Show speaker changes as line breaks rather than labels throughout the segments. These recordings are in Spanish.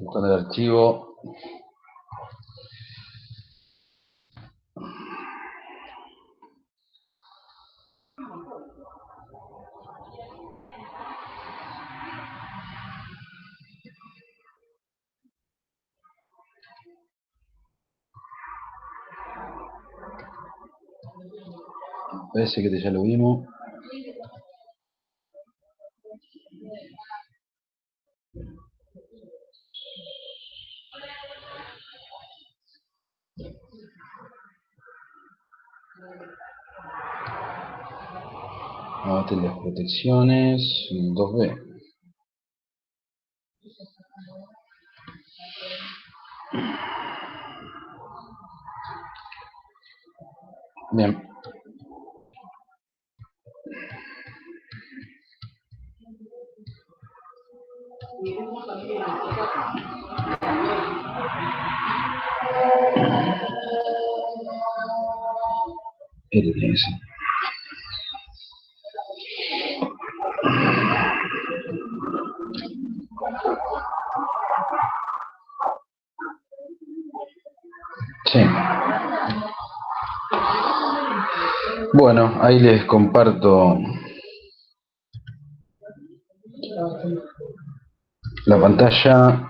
Buscando el archivo. Parece que ya lo vimos. Vamos a ver las protecciones. 2B. Bien. LS. Sí. Bueno, ahí les comparto la pantalla.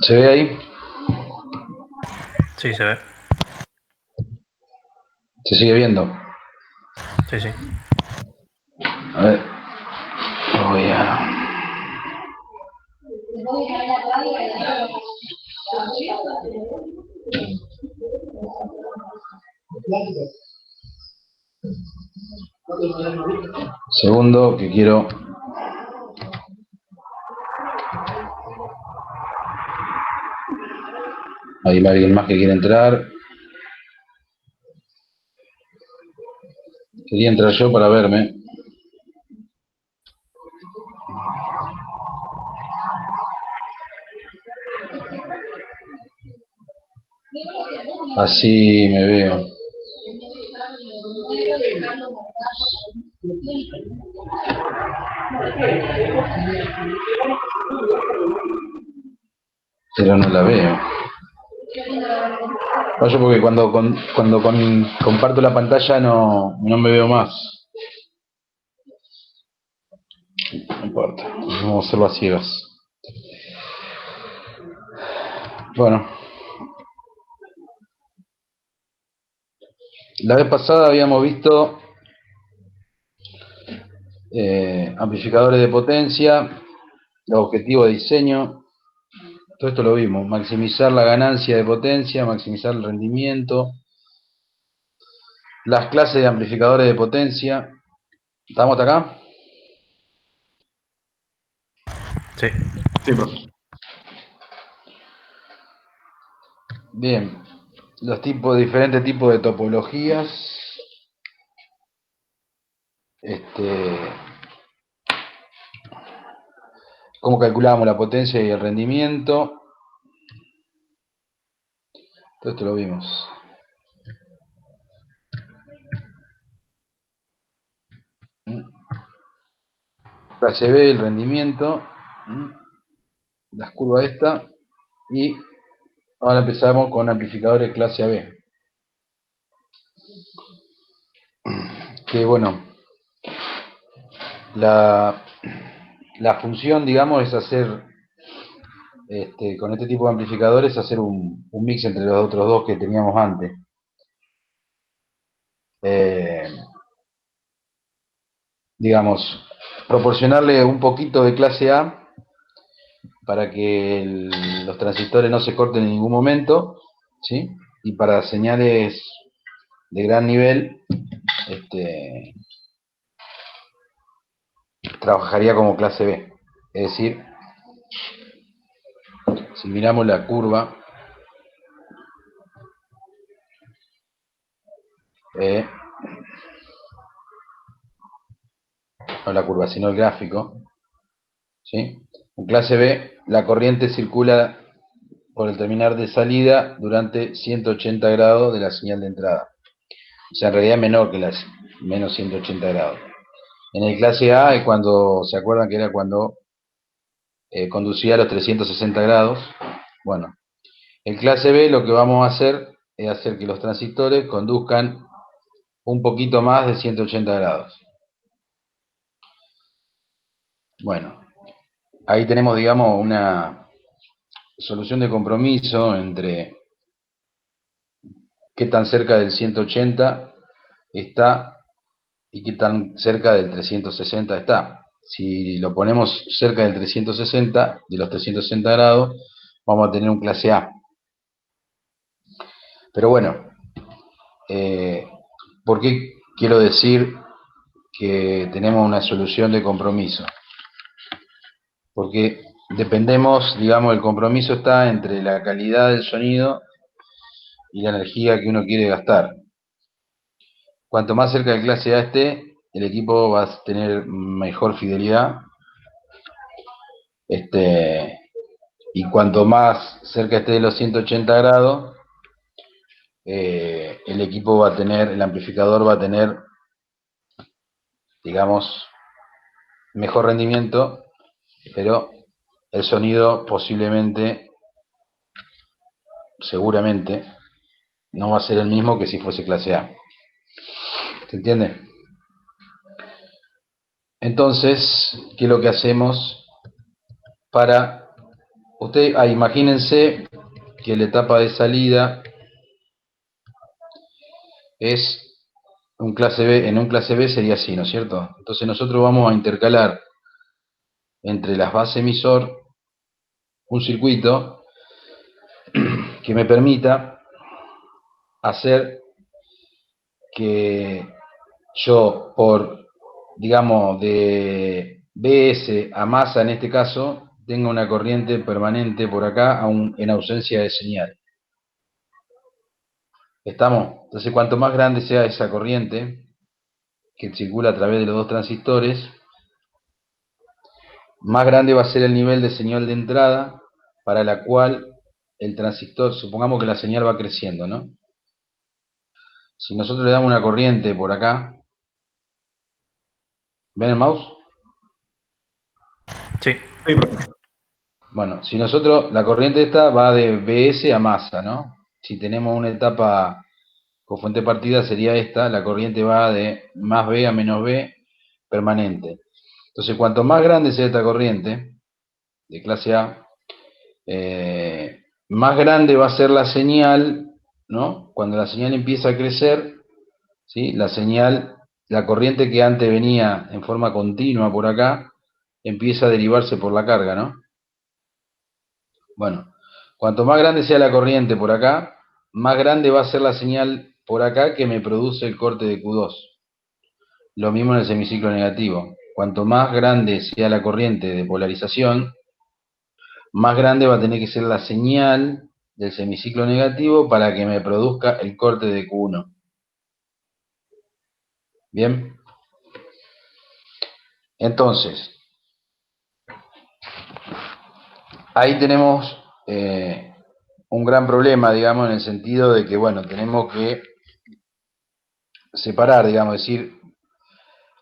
¿Se ve ahí?
Sí, se ve.
¿Se sigue viendo?
Sí, sí.
A ver. Voy a... Segundo, que quiero... Hay alguien más que quiere entrar. Quería entrar yo para verme. Así me veo. Pero no la veo. Yo porque cuando comparto la pantalla no me veo más. No importa. Vamos a hacerlo a ciegas. Bueno. La vez pasada habíamos visto amplificadores de potencia, los objetivos de diseño. Todo esto lo vimos. Maximizar la ganancia de potencia, maximizar el rendimiento. Las clases de amplificadores de potencia. ¿Estamos hasta acá?
Sí.
Sí, profe. Bien. Los diferentes tipos de topologías. Cómo calculamos la potencia y el rendimiento. Todo esto lo vimos. Clase B, el rendimiento. Las curvas esta. Y ahora empezamos con amplificadores clase AB. Que bueno, la función, digamos, es hacer, con este tipo de amplificadores, hacer un mix entre los otros dos que teníamos antes. Digamos, proporcionarle un poquito de clase A para que los transistores no se corten en ningún momento, ¿sí? Y para señales de gran nivel, trabajaría como clase B. Es decir, si miramos la curva, no la curva, sino el gráfico, ¿sí? En clase B, la corriente circula por el terminal de salida durante 180 grados de la señal de entrada. O sea, en realidad es menor que las menos 180 grados. En el clase A es cuando, ¿se acuerdan que era cuando conducía a los 360 grados? Bueno, en clase B lo que vamos a hacer es hacer que los transistores conduzcan un poquito más de 180 grados. Bueno, ahí tenemos, digamos, una solución de compromiso entre qué tan cerca del 180 está y qué tan cerca del 360 está. Si lo ponemos cerca del 360, de los 360 grados, vamos a tener un clase A. Pero bueno, ¿por qué quiero decir que tenemos una solución de compromiso? Porque dependemos, digamos, el compromiso está entre la calidad del sonido y la energía que uno quiere gastar. Cuanto más cerca de clase A esté, el equipo va a tener mejor fidelidad. Y cuanto más cerca esté de los 180 grados, el equipo va a tener, el amplificador va a tener, digamos, mejor rendimiento, pero el sonido posiblemente, seguramente, no va a ser el mismo que si fuese clase A. ¿Se entiende? Entonces, ¿qué es lo que hacemos para... imagínense que la etapa de salida es un clase B, en un clase B sería así, ¿no es cierto? Entonces nosotros vamos a intercalar entre las bases emisor un circuito que me permita hacer que yo digamos, de BS a masa en este caso, tenga una corriente permanente por acá en ausencia de señal. ¿Estamos? Entonces, cuanto más grande sea esa corriente que circula a través de los dos transistores, más grande va a ser el nivel de señal de entrada para la cual el transistor, supongamos que la señal va creciendo, ¿no? Si nosotros le damos una corriente por acá, ¿ven el mouse?
Sí.
Bueno, si nosotros, la corriente esta va de BS a masa, ¿no? Si tenemos una etapa con fuente partida sería esta, la corriente va de más B a menos B permanente. Entonces, cuanto más grande sea esta corriente, de clase A, más grande va a ser la señal, ¿no? Cuando la señal empieza a crecer, ¿sí? La corriente que antes venía en forma continua por acá, empieza a derivarse por la carga, ¿no? Bueno, cuanto más grande sea la corriente por acá, más grande va a ser la señal por acá que me produce el corte de Q2. Lo mismo en el semiciclo negativo. Cuanto más grande sea la corriente de polarización, más grande va a tener que ser la señal del semiciclo negativo para que me produzca el corte de Q1. ¿Bien? Entonces, ahí tenemos un gran problema, digamos, en el sentido de que, bueno, tenemos que separar, digamos, decir,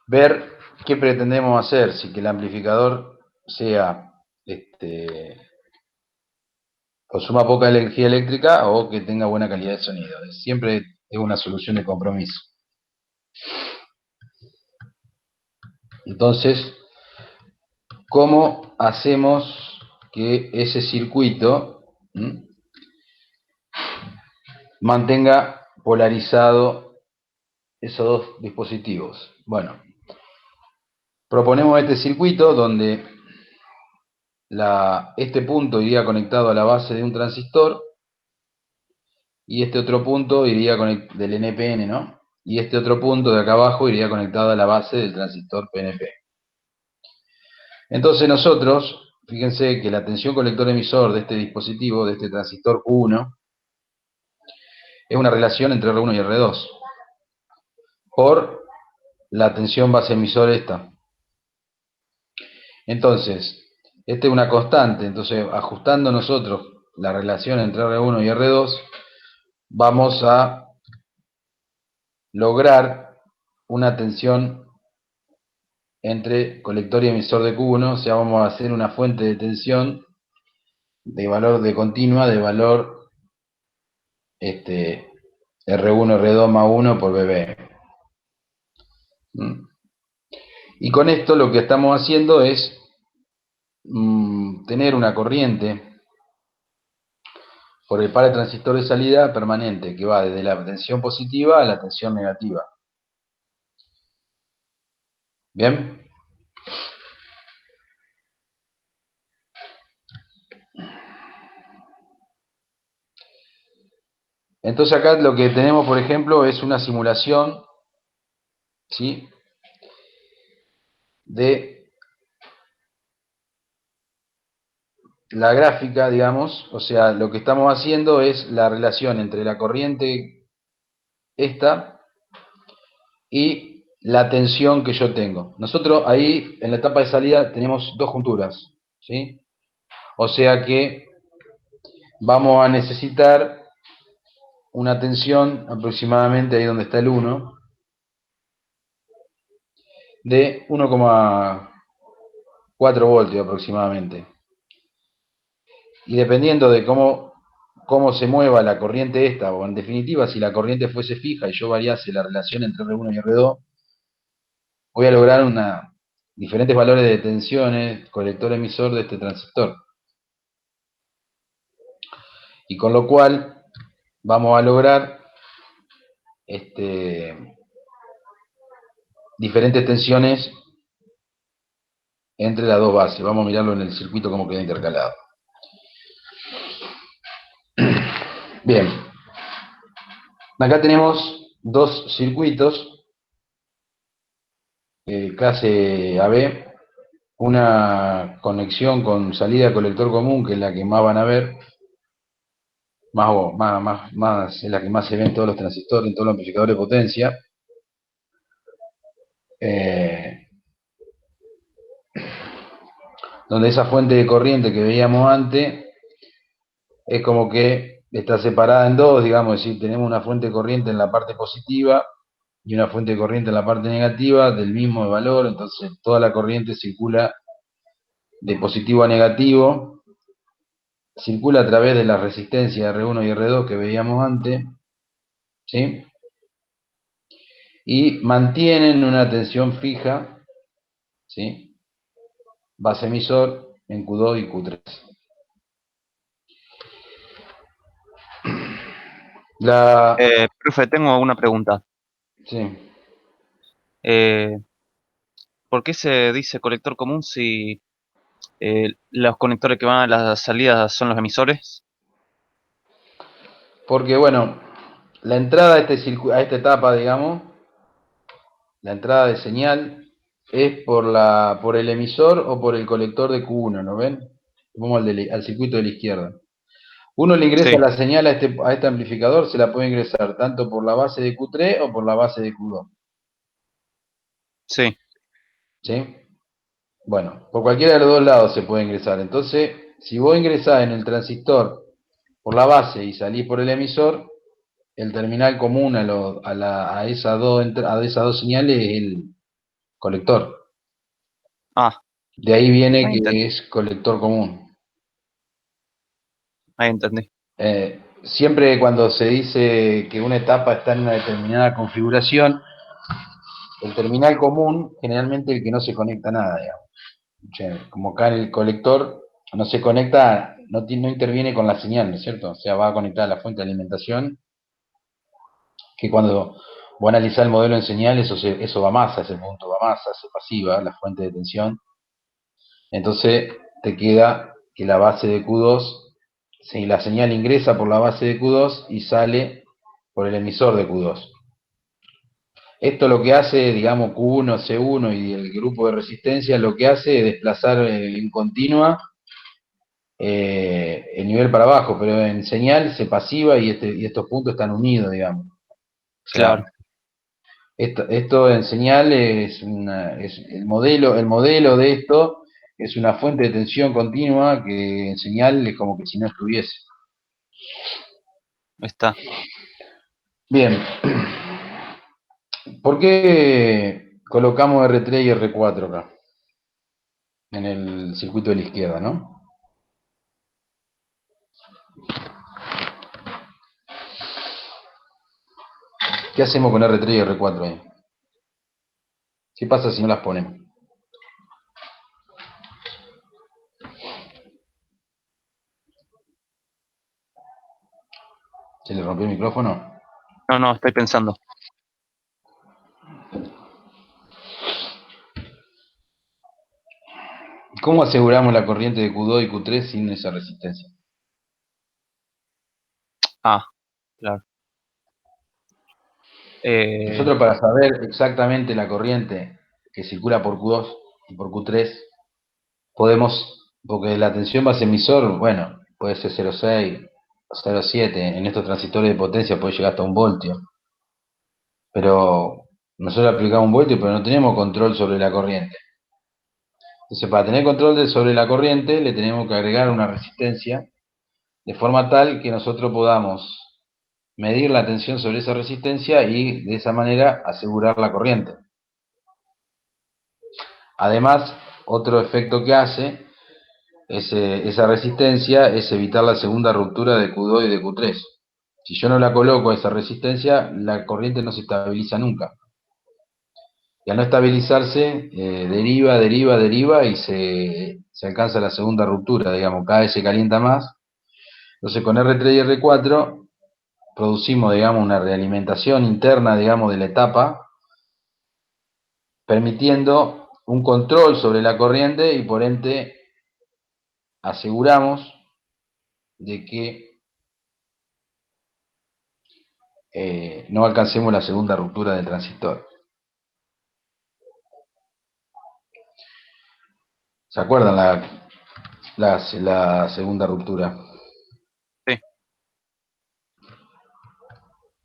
ver qué pretendemos hacer, si que el amplificador sea, consuma poca energía eléctrica o que tenga buena calidad de sonido. Siempre es una solución de compromiso. Entonces, ¿cómo hacemos que ese circuito mantenga polarizado esos dos dispositivos? Bueno, proponemos este circuito donde este punto iría conectado a la base de un transistor y este otro punto iría del NPN, ¿no? Y este otro punto de acá abajo iría conectado a la base del transistor PNP. Entonces nosotros, fíjense que la tensión colector emisor de este dispositivo, de este transistor Q1, es una relación entre R1 y R2 por la tensión base emisor esta. Entonces, esta es una constante, entonces ajustando nosotros la relación entre R1 y R2, vamos a lograr una tensión entre colector y emisor de Q1, o sea, vamos a hacer una fuente de tensión de valor de continua, de valor R1, R2 más 1 por BB. Y con esto lo que estamos haciendo es tener una corriente por el par de transistor de salida permanente, que va desde la tensión positiva a la tensión negativa. ¿Bien? Entonces acá lo que tenemos, por ejemplo, es una simulación, ¿sí?, de la gráfica, digamos, o sea, lo que estamos haciendo es la relación entre la corriente esta y la tensión que yo tengo. Nosotros ahí, en la etapa de salida, tenemos dos junturas, ¿sí? O sea que vamos a necesitar una tensión aproximadamente ahí donde está el 1, de 1,4 voltios aproximadamente. Y dependiendo de cómo se mueva la corriente esta, o en definitiva, si la corriente fuese fija y yo variase la relación entre R1 y R2, voy a lograr diferentes valores de tensiones, colector emisor de este transistor. Y con lo cual vamos a lograr diferentes tensiones entre las dos bases. Vamos a mirarlo en el circuito cómo queda intercalado. Bien. Acá tenemos dos circuitos, clase AB, una conexión con salida de colector común, que es la que más van a ver, es la que más se ve en todos los transistores, en todos los amplificadores de potencia. Donde esa fuente de corriente que veíamos antes es como que está separada en dos, digamos, es decir, tenemos una fuente de corriente en la parte positiva y una fuente de corriente en la parte negativa del mismo valor, entonces toda la corriente circula de positivo a negativo, circula a través de la resistencia R1 y R2 que veíamos antes, ¿sí? Y mantienen una tensión fija, ¿sí?, base emisor en Q2 y Q3.
Profe, tengo una pregunta.
Sí.
¿Por qué se dice colector común si los conectores que van a las salidas son los emisores?
Porque, bueno, la entrada a esta etapa, digamos, la entrada de señal es por el emisor o por el colector de Q1, ¿no ven? Vamos al circuito de la izquierda. Uno le ingresa
Sí,
la señal a este amplificador, se la puede ingresar tanto por la base de Q3 o por la base de Q2.
sí.
¿Sí? Bueno, por cualquiera de los dos lados se puede ingresar. Entonces, si vos ingresás en el transistor por la base y salís por el emisor, el terminal común a esas dos señales es el colector.
Ah,
De ahí viene
ahí entendí.
que es colector común.
Ahí entendí.
Siempre cuando se dice que una etapa está en una determinada configuración, el terminal común, generalmente el que no se conecta a nada, digamos. O sea, como acá en el colector no se conecta, no interviene con la señal, ¿no es cierto? O sea, va a conectar a la fuente de alimentación, que cuando vos analizás el modelo en señal, eso va más a ese punto, va más a ser pasiva, la fuente de tensión. Entonces te queda que la base de Q2, si la señal ingresa por la base de Q2 y sale por el emisor de Q2. Esto lo que hace, digamos, Q1, C1 y el grupo de resistencia, lo que hace es desplazar en continua el nivel para abajo, pero en señal se pasiva y estos puntos están unidos, digamos. O sea,
Claro.
esto en señal es el modelo de esto es una fuente de tensión continua que en señal es como que si no estuviese.
Está.
Bien. ¿Por qué colocamos R3 y R4 acá? En el circuito de la izquierda, ¿no? ¿Qué hacemos con R3 y R4 ahí? ¿Qué pasa si no las ponemos? ¿Se le rompió el micrófono?
No, estoy pensando.
¿Cómo aseguramos la corriente de Q2 y Q3 sin esa resistencia?
Ah, claro.
Nosotros para saber exactamente la corriente que circula por Q2 y por Q3, podemos, porque la tensión base emisor, bueno, puede ser 0,6, 0,7, en estos transistores de potencia puede llegar hasta 1 voltio, pero nosotros aplicamos 1 voltio, pero no tenemos control sobre la corriente. Entonces, para tener control sobre la corriente, le tenemos que agregar una resistencia, de forma tal que nosotros podamos medir la tensión sobre esa resistencia y de esa manera asegurar la corriente. Además, otro efecto que hace esa resistencia es evitar la segunda ruptura de Q2 y de Q3. Si yo no la coloco a esa resistencia, la corriente no se estabiliza nunca. Y al no estabilizarse, deriva y se alcanza la segunda ruptura, digamos, cada vez se calienta más. Entonces con R3 y R4 producimos, digamos, una realimentación interna, digamos, de la etapa, permitiendo un control sobre la corriente y por ende aseguramos de que no alcancemos la segunda ruptura del transistor. ¿Se acuerdan la segunda ruptura?
Sí.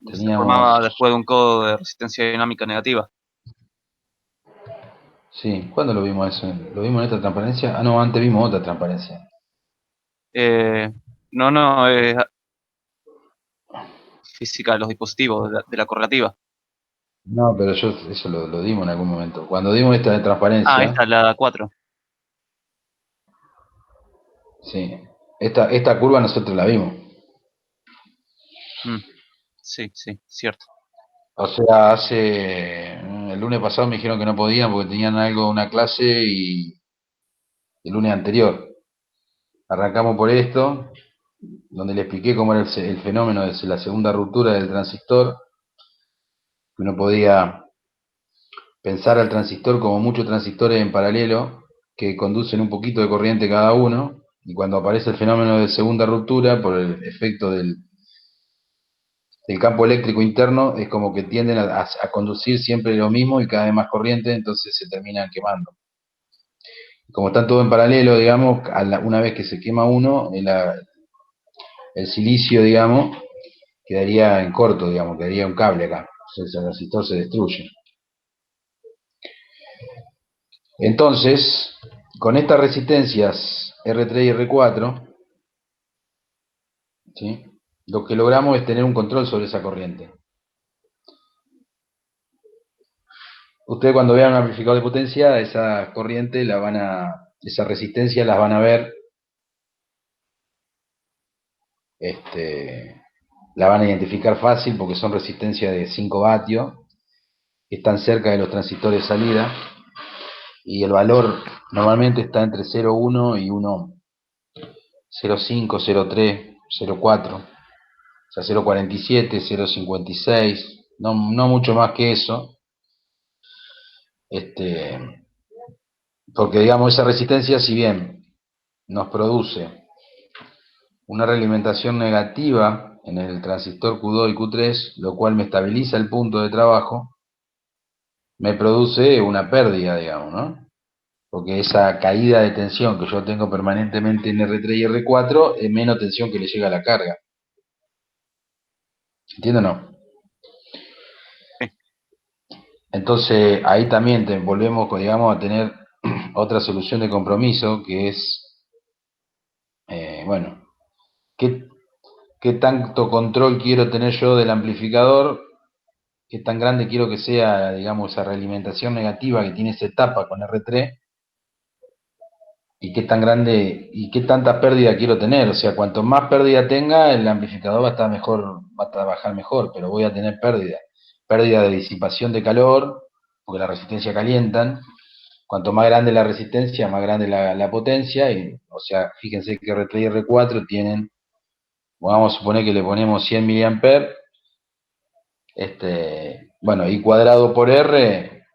Se
Teníamos,
formaba después de un codo de resistencia dinámica negativa.
sí, ¿cuándo lo vimos eso? ¿Lo vimos en esta transparencia? Ah, no, antes vimos otra transparencia.
No, es física de los dispositivos, de la correlativa.
No, pero eso lo dimos en algún momento. Cuando dimos esta de
Ah, ahí
transparencia,
está, la 4.
sí, esta curva nosotros la vimos.
Sí, cierto.
O sea, el lunes pasado me dijeron que no podían porque tenían algo, una clase y el lunes anterior. Arrancamos por esto, donde le expliqué cómo era el fenómeno de la segunda ruptura del transistor, que uno podía pensar al transistor como muchos transistores en paralelo que conducen un poquito de corriente cada uno, y cuando aparece el fenómeno de segunda ruptura, por el efecto del campo eléctrico interno, es como que tienden a conducir siempre lo mismo y cada vez más corriente, entonces se terminan quemando. Como están todos en paralelo, digamos, una vez que se quema uno, el silicio, digamos, quedaría en corto, digamos, quedaría un cable acá. Entonces el resistor se destruye. Entonces, con estas resistencias R3 y R4, ¿sí?, lo que logramos es tener un control sobre esa corriente. Ustedes cuando vean un amplificador de potencia, esa corriente esa resistencia las van a ver, la van a identificar fácil porque son resistencias de 5 vatios, que están cerca de los transistores de salida, y el valor normalmente está entre 0,1 y 1 ohm. 0,5, 0,3, 0,4, o sea, 0,47, 0,56, no mucho más que eso, porque digamos esa resistencia, si bien nos produce una realimentación negativa en el transistor Q2 y Q3, lo cual me estabiliza el punto de trabajo, me produce una pérdida, digamos, ¿no? Porque esa caída de tensión que yo tengo permanentemente en R3 y R4 es menos tensión que le llega a la carga. ¿Entienden o no?
Sí.
Entonces ahí también volvemos, digamos, a tener otra solución de compromiso, que es, bueno, ¿qué, qué tanto control quiero tener yo del amplificador? ¿Qué tan grande quiero que sea, digamos, esa realimentación negativa que tiene esa etapa con R3? ¿Y qué tan grande y qué tanta pérdida quiero tener? O sea, cuanto más pérdida tenga, el amplificador va a estar mejor, va a trabajar mejor, pero voy a tener pérdida. Pérdida de disipación de calor, porque la resistencia calientan. Cuanto más grande la resistencia, más grande la potencia. Y, o sea, fíjense que R3 y R4 tienen, vamos a suponer que le ponemos 100 miliamperes, bueno, I cuadrado por R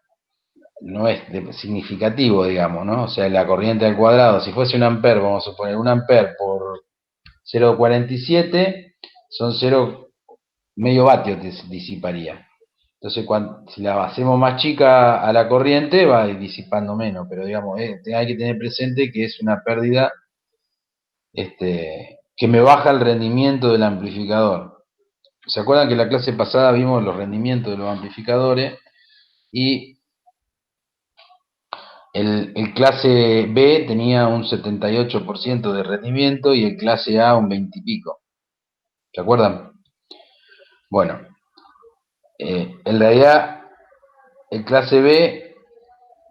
no es significativo, digamos, ¿no? O sea, la corriente al cuadrado, si fuese un amper, vamos a suponer un amper por 0,47, son 0 medio vatio disiparía. Entonces, si la hacemos más chica a la corriente, va disipando menos, pero digamos, hay que tener presente que es una pérdida que me baja el rendimiento del amplificador. ¿Se acuerdan que en la clase pasada vimos los rendimientos de los amplificadores? Y el clase B tenía un 78% de rendimiento y el clase A un 20 y pico. ¿Se acuerdan? Bueno, en realidad el clase B,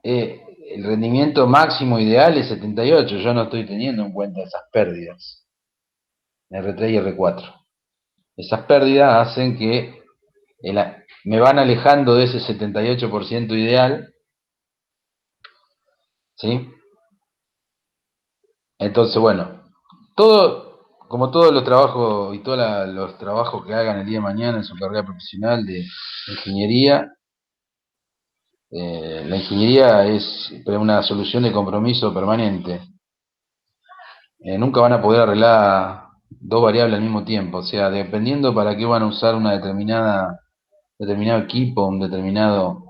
el rendimiento máximo ideal es 78. Yo no estoy teniendo en cuenta esas pérdidas, R3 y R4. Esas pérdidas hacen que me van alejando de ese 78% ideal, ¿sí? Entonces, bueno, como todos los trabajos y todos los trabajos que hagan el día de mañana en su carrera profesional de ingeniería, la ingeniería es una solución de compromiso permanente. Nunca van a poder arreglar dos variables al mismo tiempo, o sea, dependiendo para qué van a usar una determinado equipo, un determinado,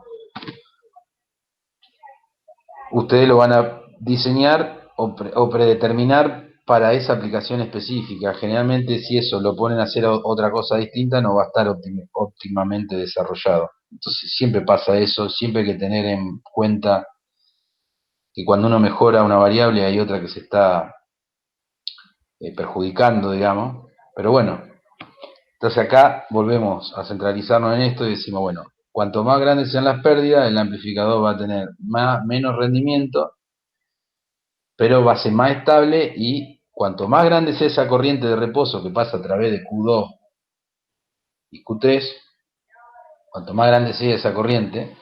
ustedes lo van a diseñar o predeterminar para esa aplicación específica. Generalmente, si eso lo ponen a hacer otra cosa distinta, no va a estar óptimamente desarrollado. Entonces, siempre pasa eso, siempre hay que tener en cuenta que cuando uno mejora una variable hay otra que se está perjudicando, digamos. Pero bueno, entonces acá volvemos a centralizarnos en esto y decimos, bueno, cuanto más grandes sean las pérdidas, el amplificador va a tener menos rendimiento, pero va a ser más estable, y cuanto más grande sea esa corriente de reposo que pasa a través de Q2 y Q3, cuanto más grande sea esa corriente,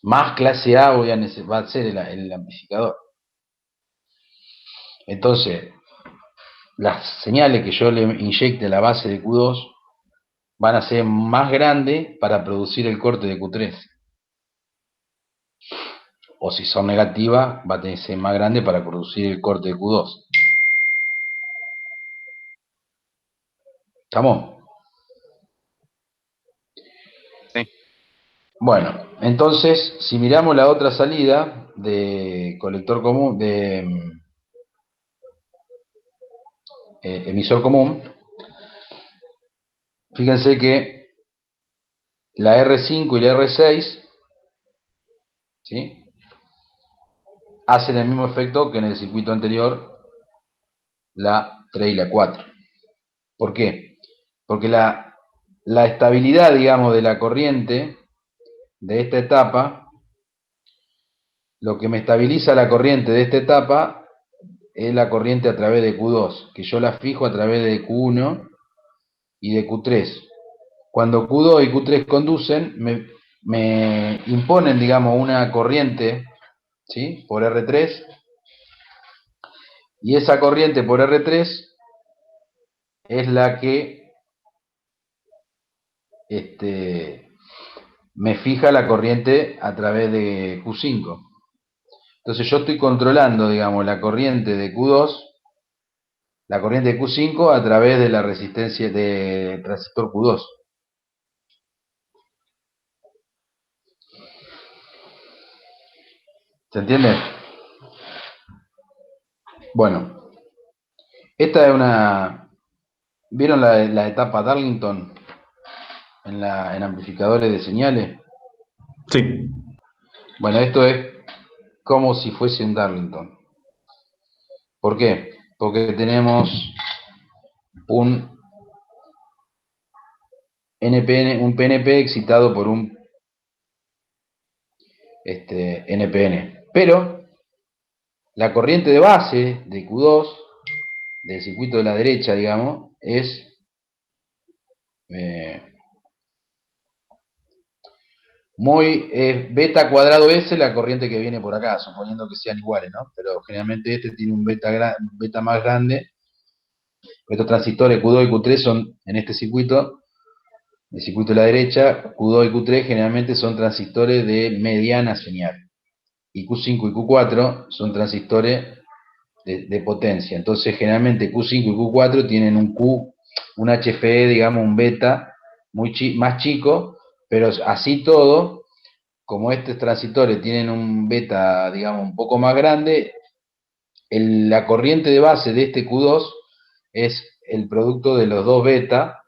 más clase A va a ser el amplificador. Entonces, las señales que yo le inyecte a la base de Q2 van a ser más grandes para producir el corte de Q3. O si son negativas, va a tener que ser más grande para producir el corte de Q2. ¿Estamos?
Sí.
Bueno, entonces, si miramos la otra salida de colector común, de emisor común, fíjense que la R5 y la R6, ¿sí?, hacen el mismo efecto que en el circuito anterior, la 3 y la 4. ¿Por qué? Porque la estabilidad, digamos, de la corriente de esta etapa, lo que me estabiliza la corriente de esta etapa es la corriente a través de Q2, que yo la fijo a través de Q1 y de Q3. Cuando Q2 y Q3 conducen, me imponen, digamos, una corriente, ¿sí?, por R3, y esa corriente por R3 es la que me fija la corriente a través de Q5. Entonces yo estoy controlando, digamos, la corriente de Q2, la corriente de Q5 a través de la resistencia de transistor Q2. ¿Se entiende? Bueno, esta es una... ¿Vieron la etapa Darlington en amplificadores de señales?
Sí.
Bueno, esto es como si fuese un Darlington. ¿Por qué? Porque tenemos un NPN, un PNP excitado por un NPN. Pero la corriente de base de Q2, del circuito de la derecha, digamos, es muy beta cuadrado S la corriente que viene por acá, suponiendo que sean iguales, ¿no? Pero generalmente este tiene un beta más grande. Estos transistores Q2 y Q3 son, en este circuito, el circuito de la derecha, Q2 y Q3 generalmente son transistores de mediana señal. Y Q5 y Q4 son transistores de potencia. Entonces, generalmente Q5 y Q4 tienen un HFE, digamos, un beta más chico, pero así todo, como estos transistores tienen un beta, digamos, un poco más grande, la corriente de base de este Q2 es el producto de los dos beta,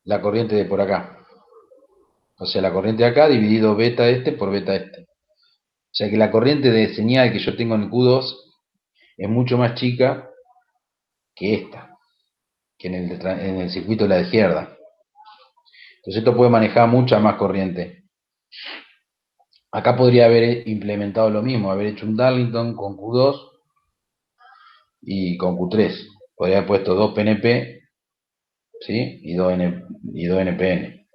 la corriente de por acá. O sea, la corriente de acá dividido beta este por beta este. O sea que la corriente de señal que yo tengo en el Q2 es mucho más chica que esta, que en el circuito de la izquierda. Entonces esto puede manejar mucha más corriente. Acá podría haber implementado lo mismo, haber hecho un Darlington con Q2 y con Q3. Podría haber puesto dos PNP, ¿sí? Y dos NPN.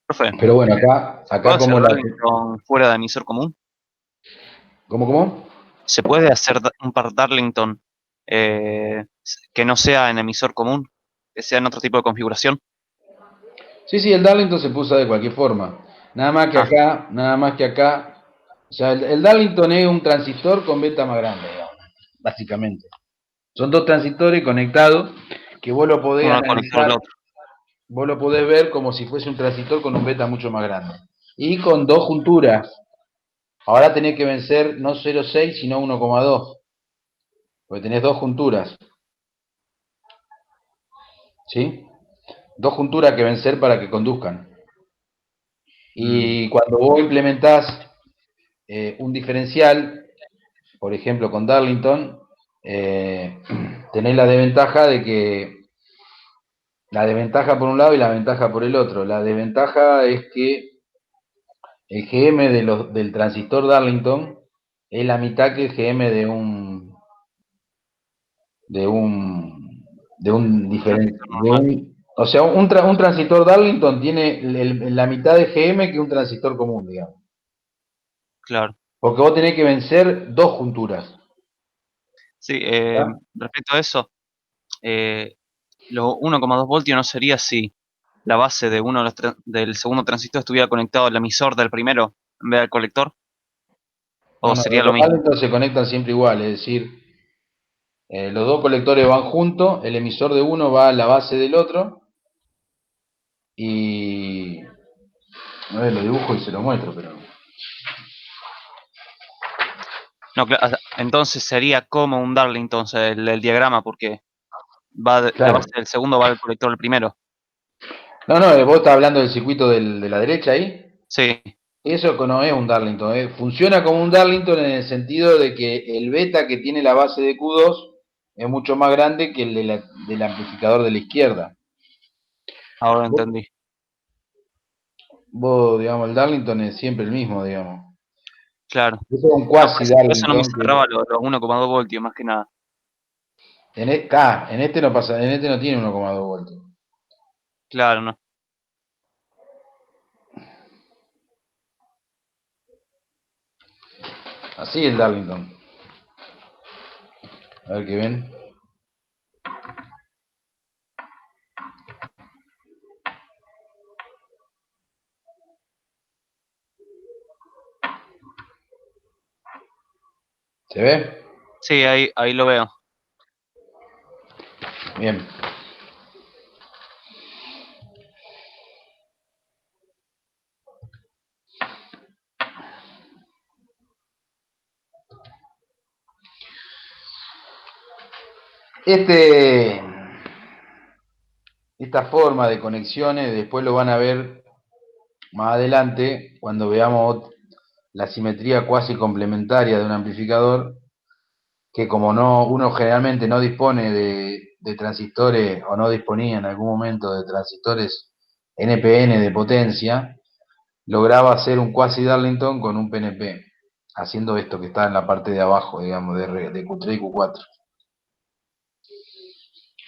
Profe,
Pero bueno,
¿se puede
acá
hacer
como la...
Darlington fuera de emisor común?
¿Cómo?
¿Se puede hacer un par Darlington que no sea en emisor común? Que sea en otro tipo de configuración.
Sí, el Darlington se puso de cualquier forma.
Ah,
Nada más que acá. O sea, el Darlington es un transistor con beta más grande, digamos, básicamente. Son dos transistores conectados que vos lo podés
uno al conector del
analizar,
otro.
vos lo podés ver como si fuese un transistor con un beta mucho más grande. Y con dos junturas. Ahora tenés que vencer no 0,6 sino 1,2. Porque tenés dos junturas. ¿Sí? Dos junturas que vencer para que conduzcan.
Mm,
Y cuando vos implementás un diferencial, por ejemplo con Darlington, tenés la desventaja de que la desventaja por un lado y la ventaja por el otro. La desventaja es que el GM del transistor Darlington es la mitad que el GM de un
transistor normal,
o sea, un transistor Darlington tiene la mitad de GM que un transistor común, digamos.
claro.
Porque vos tenés que vencer dos junturas.
Sí,
¿Está?
respecto a eso, eh, lo 1,2 voltios no sería si la base de uno de del segundo transistor estuviera conectado al emisor del primero en vez del colector,
No,
o
no,
sería lo
los
mismo.
Darlington se conectan siempre igual, es decir, los dos colectores van juntos, el emisor de uno va a la base del otro y a ver, lo dibujo y se lo muestro, pero
No, entonces sería como un Darlington el diagrama, porque la
claro.
base del segundo va al colector del primero.
No, no, vos estás hablando del circuito de la derecha ahí.
Sí,
Eso no es un Darlington, funciona como un Darlington en el sentido de que el beta que tiene la base de Q2 es mucho más grande que el del amplificador de la izquierda.
ahora
Vos,
entendí.
digamos, el Darlington es siempre el mismo, digamos.
Claro.
Eso es un
No,
quasi
por eso no me
Darlington que
cerraba los 1,2 voltios, más que nada.
en este no pasa, en este no tiene 1,2 voltios.
Claro, no.
Así el Darlington. A ver qué ven. ¿Se ve?
Sí, ahí lo veo.
Bien. Este, esta forma de conexiones después lo van a ver más adelante, cuando veamos la simetría cuasi complementaria de un amplificador, que como no, uno generalmente no dispone de transistores, o no disponía en algún momento de transistores NPN de potencia, lograba hacer un quasi Darlington con un PNP, haciendo esto que está en la parte de abajo, digamos, de Q3 y Q4.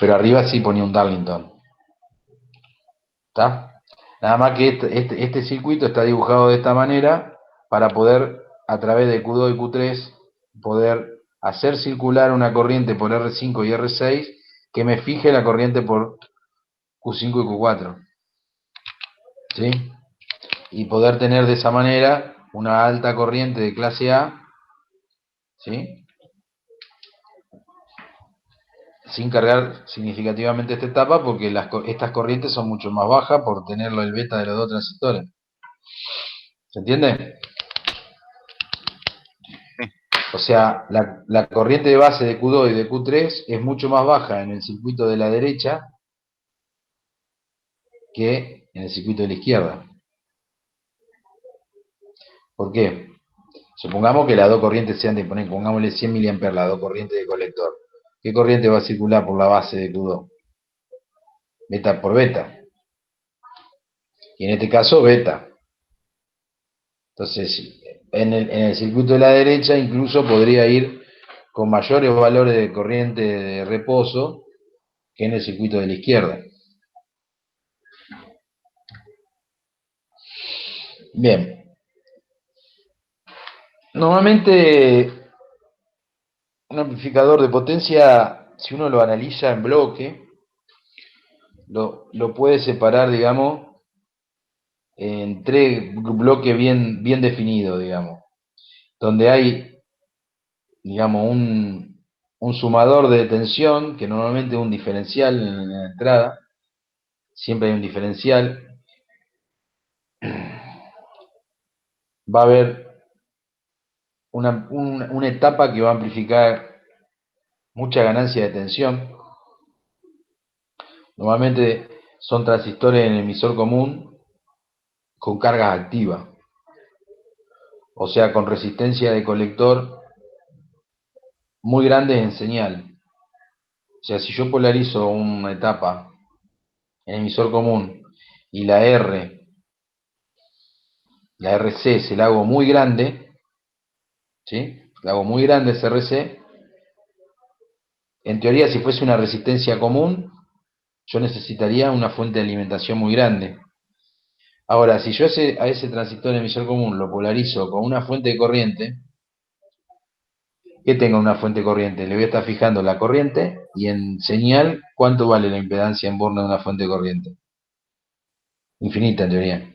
Pero arriba sí ponía un Darlington. ¿Está? Nada más que este circuito está dibujado de esta manera para poder, a través de Q2 y Q3, poder hacer circular una corriente por R5 y R6 que me fije la corriente por Q5 y Q4. ¿Sí? Y poder tener de esa manera una alta corriente de clase A, ¿sí? Sin cargar significativamente esta etapa, porque estas corrientes son mucho más bajas por tenerlo el beta de los dos transistores. ¿Se entiende?
Sí.
O sea, la corriente de base de Q2 y de Q3 es mucho más baja en el circuito de la derecha que en el circuito de la izquierda. ¿Por qué? Supongamos que las dos corrientes sean de, pongámosle 100 mA, las dos corrientes de colector. ¿Qué corriente va a circular por la base de Q2? Beta por beta. Y en este caso, beta. Entonces, en el circuito de la derecha incluso podría ir con mayores valores de corriente de reposo que en el circuito de la izquierda. Bien. Normalmente, un amplificador de potencia, si uno lo analiza en bloque, lo puede separar, digamos, en tres bloques bien definidos, digamos, donde hay, digamos, un sumador de tensión, que normalmente es un diferencial en la entrada, siempre hay un diferencial. Va a haber una etapa que va a amplificar mucha ganancia de tensión. Normalmente son transistores en emisor común con cargas activas, o sea, con resistencia de colector muy grandes en señal. O sea, si yo polarizo una etapa en emisor común y la RC se la hago muy grande, ¿sí? La hago muy grande esa RC. En teoría, si fuese una resistencia común, yo necesitaría una fuente de alimentación muy grande. Ahora, si yo a ese transistor emisor común lo polarizo con una fuente de corriente, que tenga una fuente de corriente, le voy a estar fijando la corriente y en señal, ¿cuánto vale la impedancia en borne de una fuente de corriente? Infinita en teoría.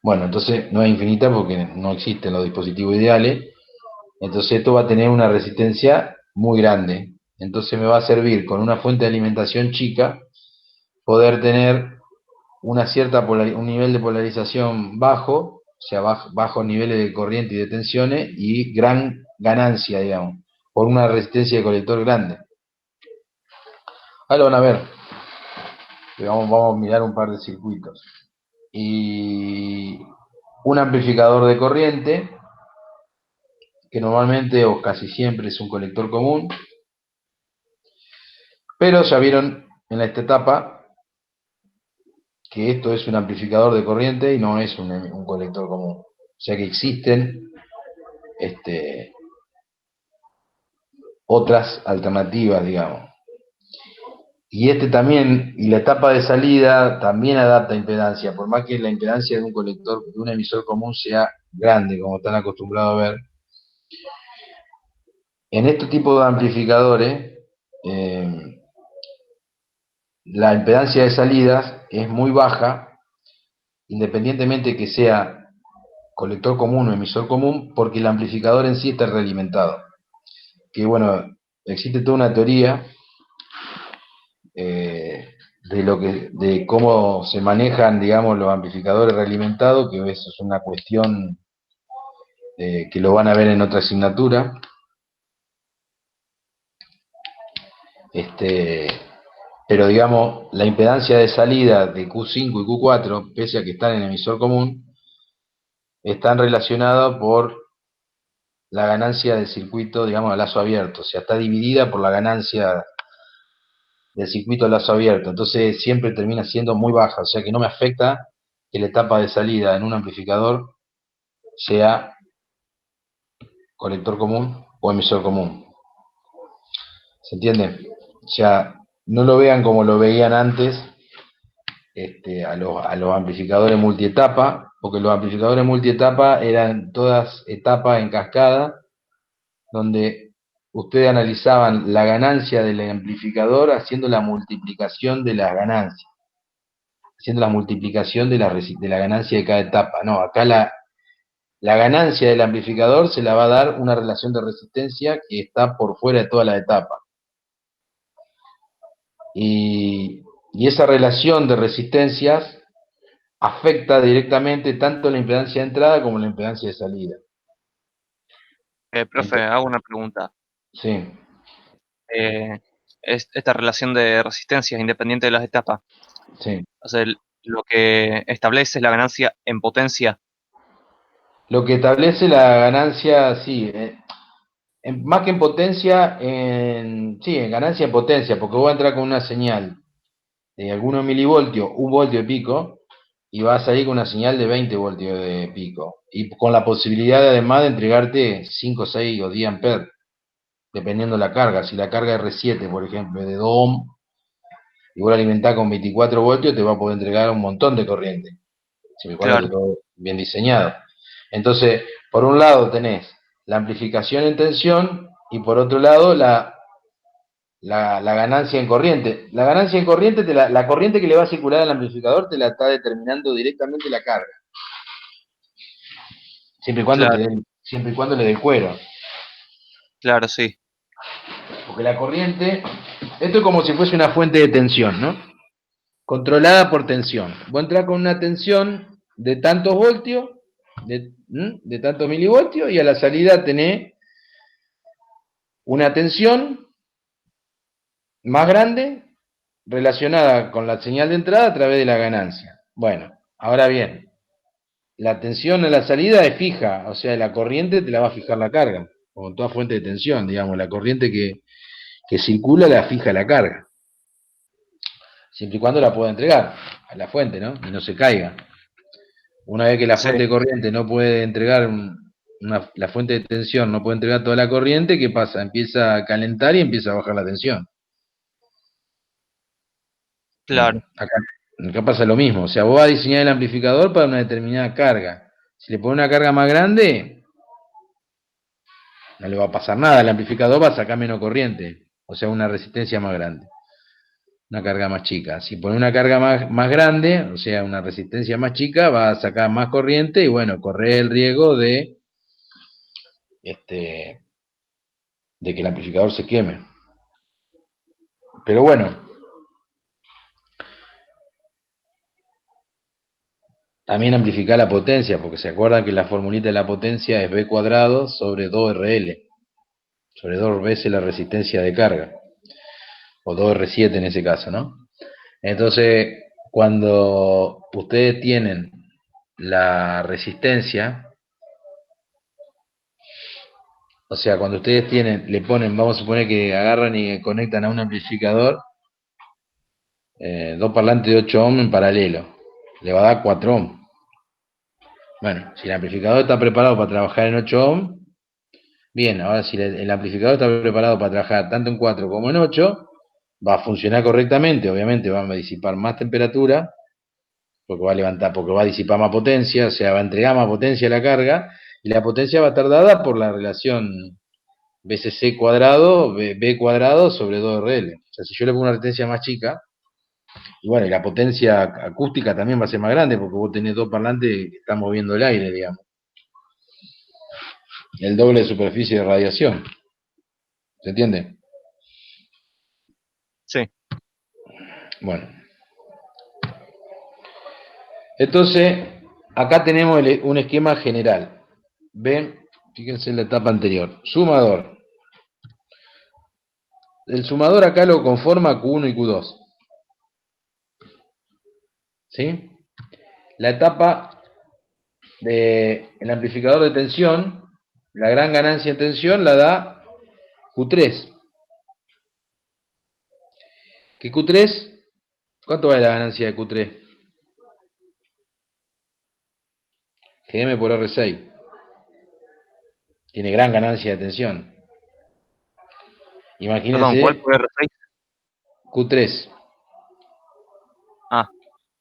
Bueno, entonces no es infinita porque no existen los dispositivos ideales, entonces esto va a tener una resistencia muy grande. Entonces me va a servir con una fuente de alimentación chica poder tener un nivel de polarización bajo, o sea, bajos niveles de corriente y de tensiones y gran ganancia, digamos, por una resistencia de colector grande. Ahora lo van a ver. Vamos a mirar un par de circuitos. Y un amplificador de corriente, que normalmente o casi siempre es un colector común, pero ya vieron en esta etapa que esto es un amplificador de corriente y no es un colector común. O sea que existen otras alternativas, digamos. Y también, y la etapa de salida también adapta impedancia, por más que la impedancia de un colector, de un emisor común sea grande, como están acostumbrados a ver. En este tipo de amplificadores, la impedancia de salidas es muy baja, independientemente que sea colector común o emisor común, porque el amplificador en sí está realimentado. Que bueno, existe toda una teoría de cómo se manejan, digamos, los amplificadores realimentados, que eso es una cuestión que lo van a ver en otra asignatura. pero digamos, la impedancia de salida de Q5 y Q4, pese a que están en emisor común, están relacionados por la ganancia del circuito, digamos, a lazo abierto. O sea, está dividida por la ganancia del circuito a lazo abierto. Entonces siempre termina siendo muy baja. O sea que no me afecta que la etapa de salida en un amplificador sea colector común o emisor común. ¿Se entiende? O sea, no lo vean como lo veían antes a los amplificadores multietapa, porque los amplificadores multietapa eran todas etapas en cascada, donde ustedes analizaban la ganancia del amplificador haciendo la multiplicación de las ganancias, haciendo la multiplicación de la ganancia de cada etapa. No, acá la ganancia del amplificador se la va a dar una relación de resistencia que está por fuera de toda la etapa. Y esa relación de resistencias afecta directamente tanto la impedancia de entrada como la impedancia de salida.
Profe,
Entonces,
hago una pregunta.
sí,
Esta relación de resistencias independiente de las etapas,
sí.
o sea, lo que establece es la ganancia en potencia.
Lo que establece la ganancia, sí, más que en potencia, sí, en ganancia en potencia, porque voy a entrar con una señal de algunos milivoltios, 1 voltio de pico, y va a salir con una señal de 20 voltios de pico, y con la posibilidad además de entregarte 5, 6 o 10 amperes, dependiendo de la carga. Si la carga R7, por ejemplo, es de 2 ohm, y vos la alimentás con 24 voltios, te va a poder entregar un montón de corriente, siempre y cuando esté
Claro,
todo bien diseñado. Entonces, por un lado tenés la amplificación en tensión, y por otro lado la ganancia en corriente. La ganancia en corriente, la corriente que le va a circular al amplificador te la está determinando directamente la carga, siempre y cuando,
claro,
siempre y cuando le dé cuero.
claro, sí.
Porque la corriente, esto es como si fuese una fuente de tensión, ¿no? Controlada por tensión. Vos entrás con una tensión de tantos voltios, de tantos milivoltios, y a la salida tenés una tensión más grande relacionada con la señal de entrada a través de la ganancia. Bueno, ahora bien, la tensión a la salida es fija, o sea, la corriente te la va a fijar la carga, como en toda fuente de tensión, digamos, la corriente que circula la fija la carga, siempre y cuando la pueda entregar a la fuente, ¿no? Y no se caiga. Una vez que la
Sí,
fuente de corriente no puede entregar, la fuente de tensión no puede entregar toda la corriente, ¿qué pasa? Empieza a calentar y empieza a bajar la tensión. Bueno,
claro,
acá pasa lo mismo, o sea, vos vas a diseñar el amplificador para una determinada carga. Si le pones una carga más grande, no le va a pasar nada, el amplificador va a sacar menos corriente, o sea, una resistencia más grande, una carga más chica. Si pone una carga más grande, o sea, una resistencia más chica, va a sacar más corriente y bueno, corre el riesgo este, de que el amplificador se queme. Pero bueno, también amplificar la potencia, porque se acuerdan que la formulita de la potencia es B cuadrado sobre 2RL, sobre 2 veces la resistencia de carga, o 2R7 en ese caso, ¿no? Entonces, cuando ustedes tienen la resistencia, o sea, cuando ustedes le ponen, vamos a suponer que agarran y conectan a un amplificador, dos parlantes de 8 ohm en paralelo, le va a dar 4 ohm. Bueno, si el amplificador está preparado para trabajar en 8 ohm, bien, ahora si el amplificador está preparado para trabajar tanto en 4 como en 8, va a funcionar correctamente, obviamente va a disipar más temperatura, porque va a levantar, porque va a disipar más potencia, o sea, va a entregar más potencia a la carga, y la potencia va a estar dada por la relación BCC cuadrado, B cuadrado sobre 2RL. O sea, si yo le pongo una resistencia más chica, y bueno, y la potencia acústica también va a ser más grande, porque vos tenés dos parlantes que están moviendo el aire, digamos. El doble de superficie de radiación. ¿Se entiende?
sí,
Bueno. Entonces, acá tenemos un esquema general. ¿Ven? Fíjense en la etapa anterior. Sumador. El sumador acá lo conforma Q1 y Q2. ¿sí? La etapa del amplificador de tensión, la gran ganancia de tensión la da Q3. ¿Qué Q3? ¿Cuánto vale la ganancia de Q3? GM por R6. Tiene gran ganancia de tensión.
Perdón, ¿cuál
Imagínense
fue R6?
Q3.
Ah,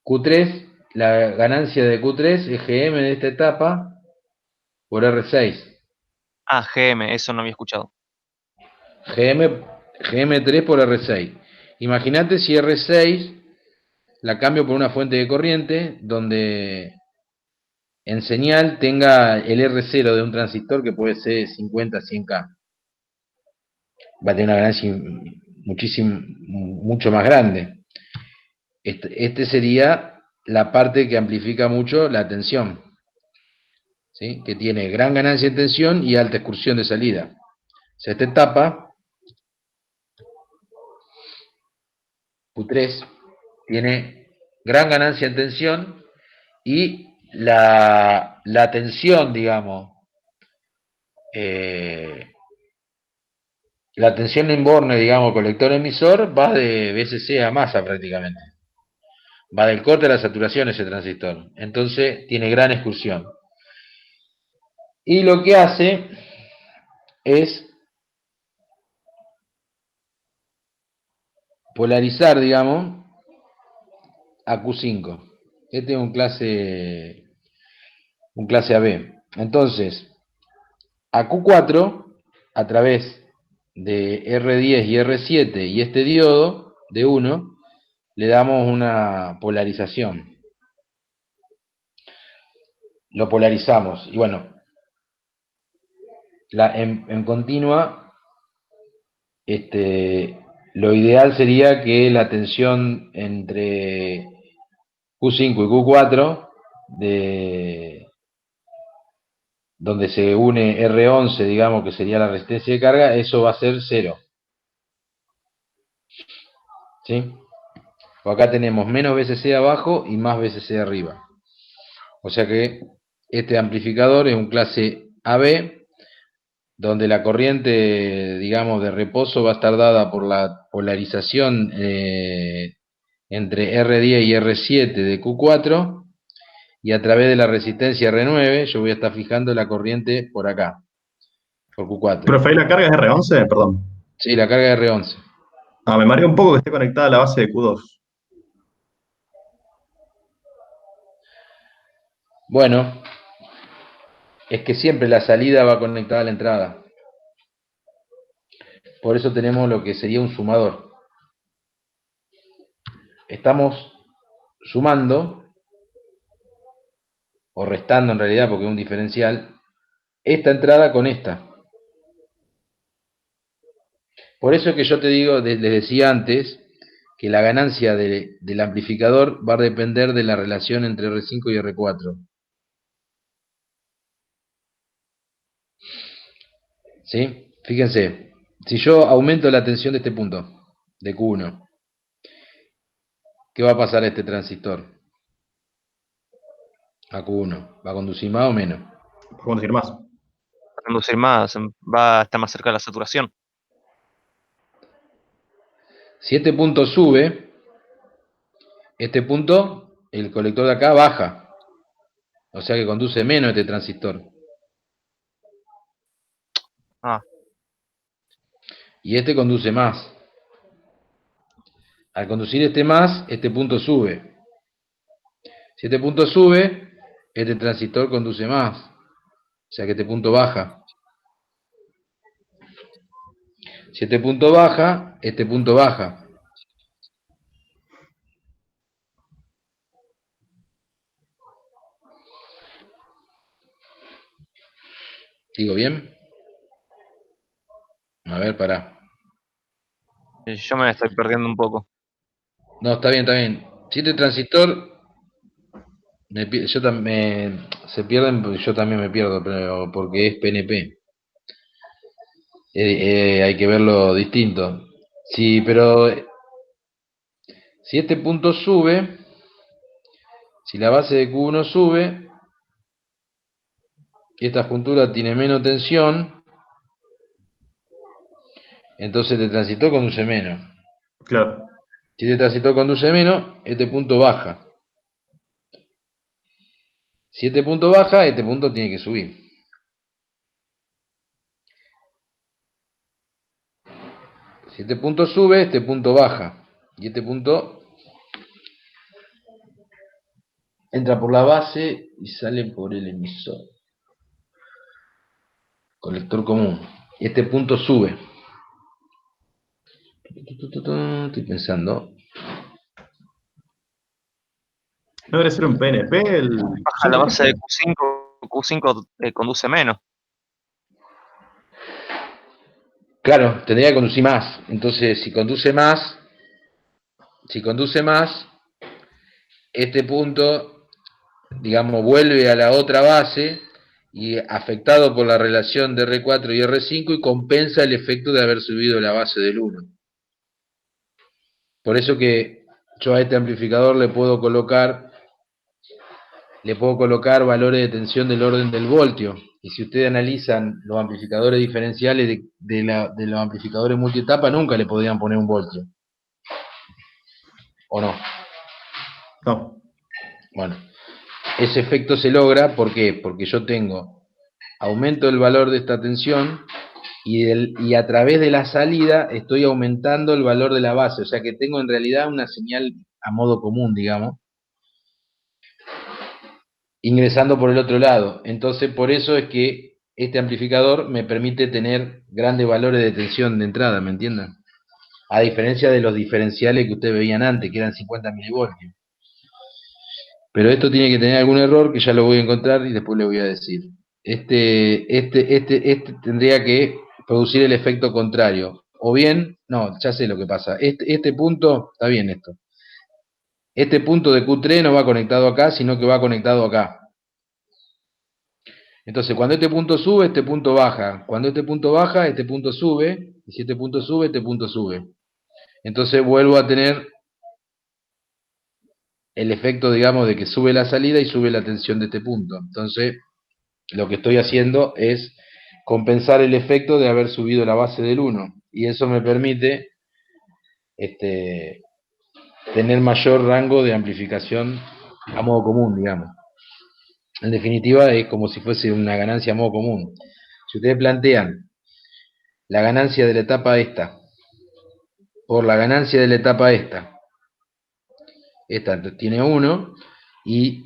Q3, la ganancia de Q3 es GM en esta etapa por R6.
GM, eso no había escuchado.
GM3 por R6. Imagínate si R6 la cambio por una fuente de corriente donde en señal tenga el R0 de un transistor que puede ser 50-100K. Va a tener una ganancia mucho más grande. Este sería la parte que amplifica mucho la tensión, ¿sí? Que tiene gran ganancia de tensión y alta excursión de salida. O sea, esta etapa, Q3, tiene gran ganancia en tensión y la tensión, digamos, la tensión inborne, digamos, colector emisor, va de VCC a masa prácticamente. Va del corte a la saturación ese transistor. Entonces tiene gran excursión. Y lo que hace es polarizar, digamos, a Q5. Este es un clase AB. Entonces, a Q4, a través de R10 y R7 y este diodo de 1, le damos una polarización. Lo polarizamos. Y bueno, en continua, lo ideal sería que la tensión entre Q5 y Q4, donde se une R11, digamos que sería la resistencia de carga, eso va a ser 0. ¿Sí? O acá tenemos menos VCC abajo y más VCC arriba. O sea que este amplificador es un clase AB, donde la corriente, digamos, de reposo va a estar dada por la polarización entre R10 y R7 de Q4, y a través de la resistencia R9 yo voy a estar fijando la corriente por acá, por Q4.
Profe, ¿ahí la carga es R11? Perdón.
Sí, la carga de R11.
Me marea un poco que esté conectada a la base de Q2.
Bueno, es que siempre la salida va conectada a la entrada. Por eso tenemos lo que sería un sumador. Estamos sumando, o restando en realidad, porque es un diferencial, esta entrada con esta. Por eso es que yo te digo, les decía antes, que la ganancia del amplificador va a depender de la relación entre R5 y R4. ¿Sí? Fíjense, si yo aumento la tensión de este punto, de Q1, ¿qué va a pasar a este transistor? A Q1. ¿Va a conducir más o menos?
¿Podemos decir más?
Para conducir más, va a estar más cerca de la saturación.
Si este punto sube, este punto, el colector de acá baja. O sea que conduce menos este transistor.
Ah,
Y este conduce más. Al conducir este más, este punto sube. Si este punto sube, este transistor conduce más. O sea que este punto baja. Si este punto baja, este punto baja. ¿Digo bien? A ver, pará.
yo me estoy perdiendo un poco.
No, está bien, está bien. Si este transistor, se pierden, porque yo también me pierdo, pero porque es PNP. Hay que verlo distinto. Sí, pero si este punto sube, Si la base de Q1 sube, esta juntura tiene menos tensión, entonces este transistor conduce menos.
Claro.
Si este transistor conduce menos, este punto baja. Si este punto baja, este punto tiene que subir. Si este punto sube, este punto baja. Y este punto entra por la base y sale por el emisor. Colector común. Y este punto sube. Estoy pensando.
¿No debería ser un PNP el
Baja la base de
Q5?
Q5 conduce menos.
Claro, tendría que conducir más. Entonces, si conduce más, este punto, digamos, vuelve a la otra base y afectado por la relación de R4 y R5 y compensa el efecto de haber subido la base del 1. Por eso que yo a este amplificador le puedo colocar valores de tensión del orden del voltio. Y si ustedes analizan los amplificadores diferenciales de los amplificadores multietapa, nunca le podrían poner un voltio. ¿O no?
No.
Bueno, ese efecto se logra, ¿por qué? Porque yo tengo aumento del valor de esta tensión y a través de la salida estoy aumentando el valor de la base, o sea que tengo en realidad una señal a modo común, digamos, ingresando por el otro lado. Entonces, por eso es que este amplificador me permite tener grandes valores de tensión de entrada, ¿me entienden? A diferencia de los diferenciales que ustedes veían antes, que eran 50 milivoltios. Pero esto tiene que tener algún error que ya lo voy a encontrar y después le voy a decir. Este tendría que producir el efecto contrario. O bien, no, ya sé lo que pasa. Este punto, está bien esto. Este punto de Q3 no va conectado acá, sino que va conectado acá. Entonces, cuando este punto sube, este punto baja. Cuando este punto baja, este punto sube. Y si este punto sube, este punto sube. Entonces vuelvo a tener el efecto, digamos, de que sube la salida y sube la tensión de este punto. Entonces, lo que estoy haciendo es compensar el efecto de haber subido la base del 1. Y eso me permite tener mayor rango de amplificación a modo común, digamos. En definitiva, es como si fuese una ganancia a modo común. Si ustedes plantean la ganancia de la etapa esta por la ganancia de la etapa esta tiene 1 y,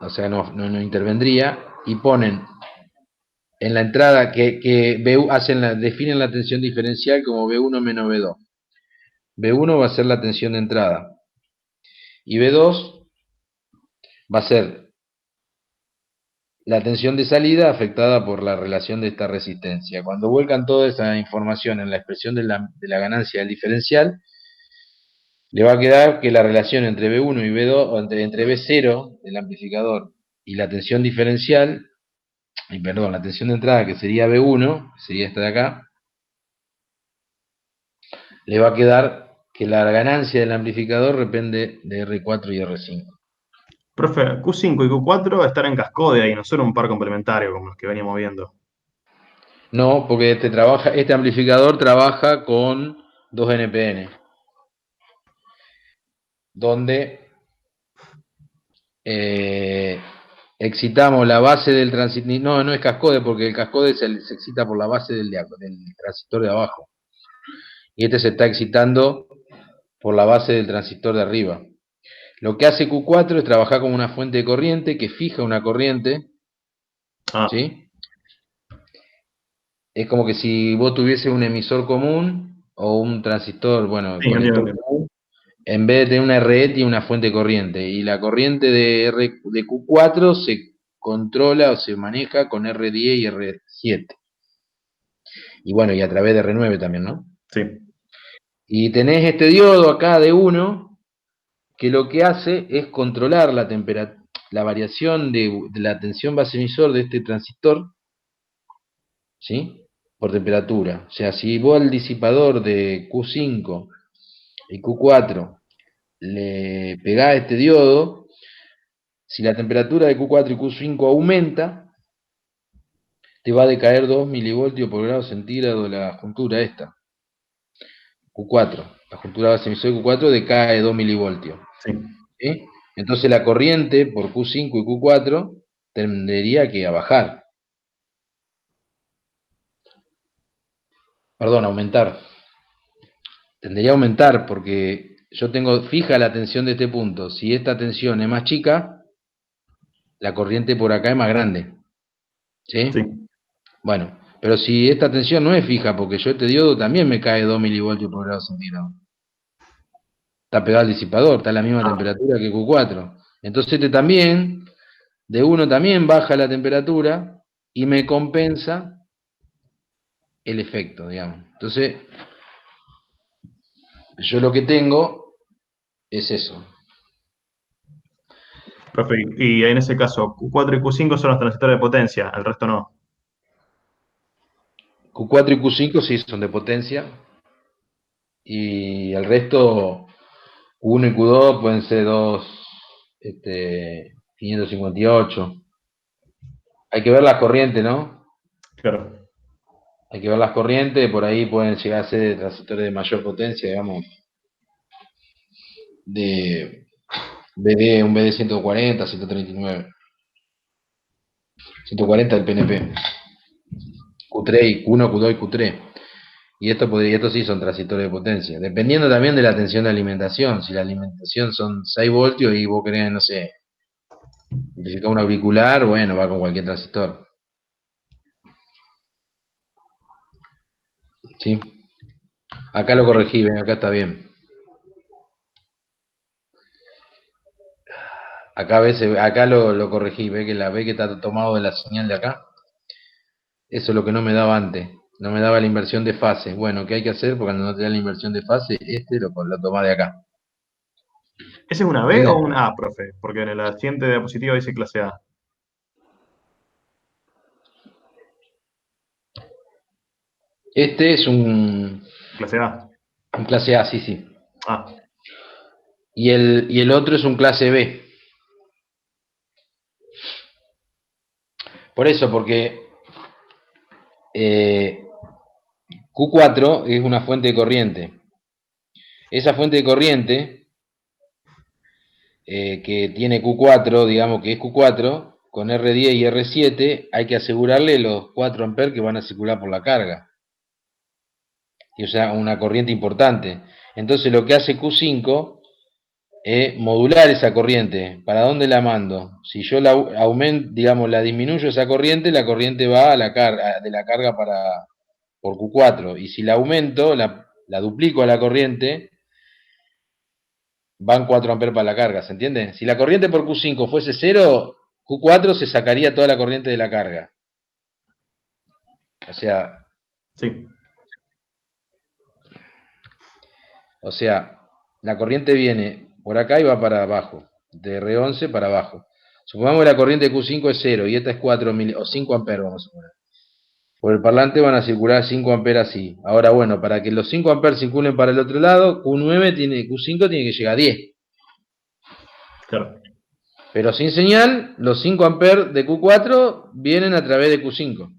o sea, no intervendría, y ponen en la entrada que definen la tensión diferencial como B1 menos B2. B1 va a ser la tensión de entrada y B2 va a ser la tensión de salida afectada por la relación de esta resistencia. Cuando vuelcan toda esa información en la expresión de la ganancia del diferencial, le va a quedar que la relación entre B1 y B2, o entre B0 del amplificador y la tensión diferencial, la tensión de entrada que sería B1, que sería esta de acá, le va a quedar que la ganancia del amplificador depende de R4 y R5.
Profe, Q5 y Q4 están en cascode ahí, no son un par complementario como los que veníamos viendo.
No, porque este amplificador trabaja con 2 NPN, donde excitamos la base del transistor. No es cascode, porque el cascode se excita por la base del transistor de abajo. Y este se está excitando por la base del transistor de arriba. Lo que hace Q4 es trabajar como una fuente de corriente que fija una corriente, ¿sí? Es como que si vos tuvieses un emisor común o un transistor, bueno,
Sí,
colector
entiendo.
común, en vez de tener una RE tiene una fuente de corriente. Y la corriente de Q4 se controla o se maneja con R10 y R7. Y bueno, y a través de R9 también, ¿no?
Sí.
Y tenés este diodo acá de 1, que lo que hace es controlar la variación de la tensión base emisor de este transistor, ¿sí? Por temperatura. O sea, si vos al disipador de Q5 y Q4 le pegás este diodo, Si la temperatura de Q4 y Q5 aumenta, te va a decaer 2 milivoltios por grado centígrado la juntura esta. Q4, la juntura base emisor de Q4 decae 2 milivoltios.
Sí.
¿Sí? Entonces la corriente por Q5 y Q4 tendría que a bajar. Perdón, aumentar. Tendería a aumentar porque yo tengo fija la tensión de este punto. Si esta tensión es más chica, la corriente por acá es más grande. ¿Sí?
Sí.
Bueno, pero si esta tensión no es fija, porque yo este diodo también me cae 2 milivoltios por grado centígrado. Está pegado al disipador, está a la misma temperatura que Q4. Entonces este también, de uno también baja la temperatura y me compensa el efecto, digamos. Entonces, yo lo que tengo es eso.
Profe, y en ese caso, Q4 y Q5 son los transistores de potencia, el resto no.
Q4 y Q5 sí son de potencia. Y el resto, Q1 y Q2 pueden ser dos 558. Hay que ver las corrientes, ¿no?
Claro.
Hay que ver las corrientes, por ahí pueden llegar a ser transistores de mayor potencia, digamos, de un BD 140, 139, 140 del PNP, Q3 y Q1, Q2 y Q3. Y estos sí son transistores de potencia, dependiendo también de la tensión de alimentación. Si la alimentación son 6 voltios y vos querés, no sé, amplificar un auricular, bueno, va con cualquier transistor. ¿Sí? Acá lo corregí, ven, acá está bien. Acá, acá lo corregí, ve que está tomado de la señal de acá. Eso es lo que no me daba antes. No me daba la inversión de fase. Bueno, ¿qué hay que hacer? Porque cuando no te da la inversión de fase, lo tomás de acá.
¿Ese es una B o
¿Entiendes?
un A, profe? Porque en el siguiente diapositiva dice clase A.
Este es
Clase A.
un clase A, sí, sí.
Ah,
Y el otro es un clase B. Por eso, porque eh, Q4 es una fuente de corriente. Esa fuente de corriente que tiene Q4, digamos que es Q4, con R10 y R7, hay que asegurarle los 4 amperes que van a circular por la carga. Y, o sea, una corriente importante. Entonces lo que hace Q5 es modular esa corriente. ¿Para dónde la mando? Si yo la aumento, digamos, la disminuyo esa corriente va a la carga, de la carga por Q4. Y si la aumento, la duplico a la corriente, van 4 amperes para la carga, ¿se entiende? Si la corriente por Q5 fuese 0, Q4 se sacaría toda la corriente de la carga. O sea,
sí.
la corriente viene por acá y va para abajo, de R11 para abajo. Supongamos que la corriente de Q5 es 0 y esta es 4 o 5 amperes, vamos a poner. Por el parlante van a circular 5 amperes así. Ahora, bueno, para que los 5 amperes circulen para el otro lado, Q5 tiene que llegar a 10.
Claro.
Pero sin señal, los 5 amperes de Q4 vienen a través de Q5.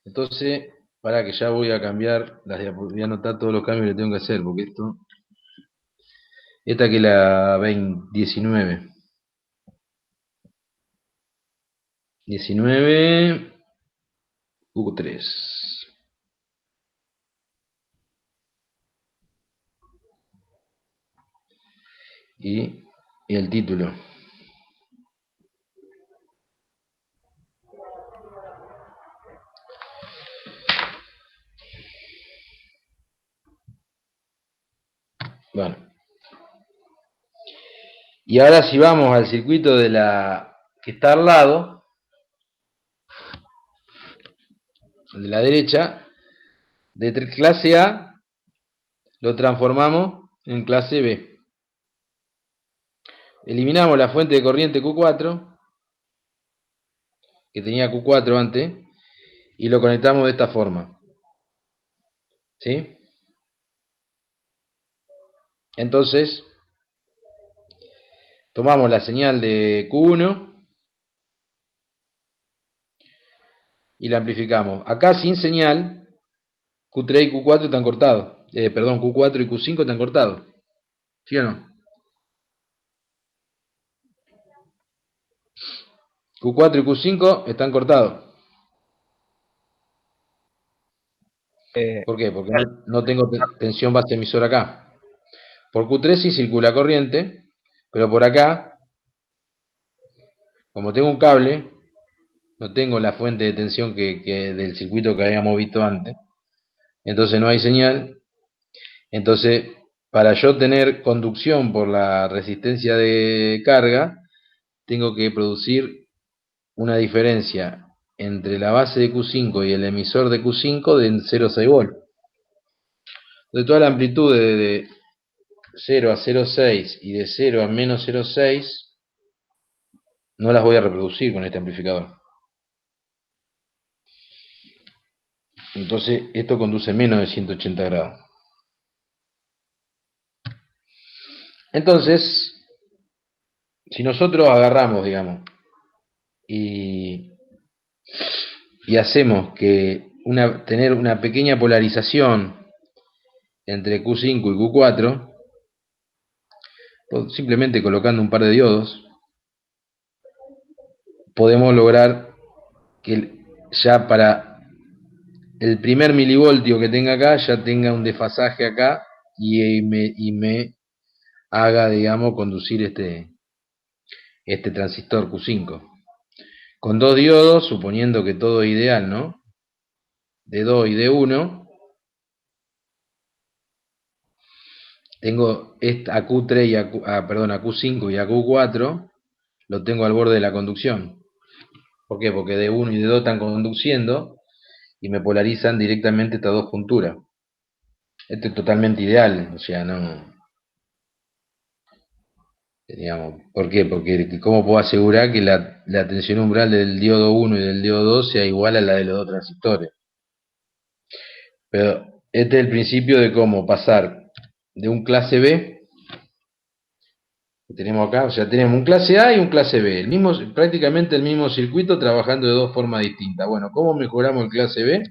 Entonces, para que ya voy a cambiar las diapositivas, voy a anotar todos los cambios que tengo que hacer, porque esta que es la 19. 19, Q3. Y el título. Bueno. Y ahora si vamos al circuito de la que está al lado, de la derecha, de clase A, lo transformamos en clase B. Eliminamos la fuente de corriente Q4, que tenía Q4 antes, y lo conectamos de esta forma. ¿Sí? Entonces, tomamos la señal de Q1 y la amplificamos. Acá sin señal, Q3 y Q4 están cortados. Perdón, Q4 y Q5 están cortados. ¿Sí o no? Q4 y Q5 están cortados.
Eh,
¿Por qué? Porque no tengo tensión base emisor acá. Por Q3 sí circula corriente, pero por acá, como tengo un cable, no tengo la fuente de tensión que del circuito que habíamos visto antes, entonces no hay señal. Entonces, para yo tener conducción por la resistencia de carga, tengo que producir una diferencia entre la base de Q5 y el emisor de Q5 de 0,6 volt. De toda la amplitud de 0 a 0,6 y de 0 a menos 0,6, no las voy a reproducir con este amplificador. Entonces, esto conduce menos de 180 grados. Entonces, si nosotros agarramos, digamos, y, y hacemos que tener una pequeña polarización entre Q5 y Q4, simplemente colocando un par de diodos, podemos lograr que ya para el primer milivoltio que tenga acá, ya tenga un desfasaje acá y me haga, digamos, conducir este transistor Q5. Con dos diodos, suponiendo que todo es ideal, ¿no? D2 y D1, tengo a Q3 y a Q5 y a Q4, lo tengo al borde de la conducción. ¿Por qué? Porque D1 y D2 están conduciendo y me polarizan directamente estas dos junturas. Esto es totalmente ideal, o sea, no, digamos, ¿por qué? Porque ¿cómo puedo asegurar que la tensión umbral del diodo 1 y del diodo 2 sea igual a la de los dos transistores? Pero este es el principio de cómo pasar de un clase B que tenemos acá, o sea, tenemos un clase A y un clase B, prácticamente el mismo circuito trabajando de dos formas distintas. Bueno, ¿cómo mejoramos el clase B?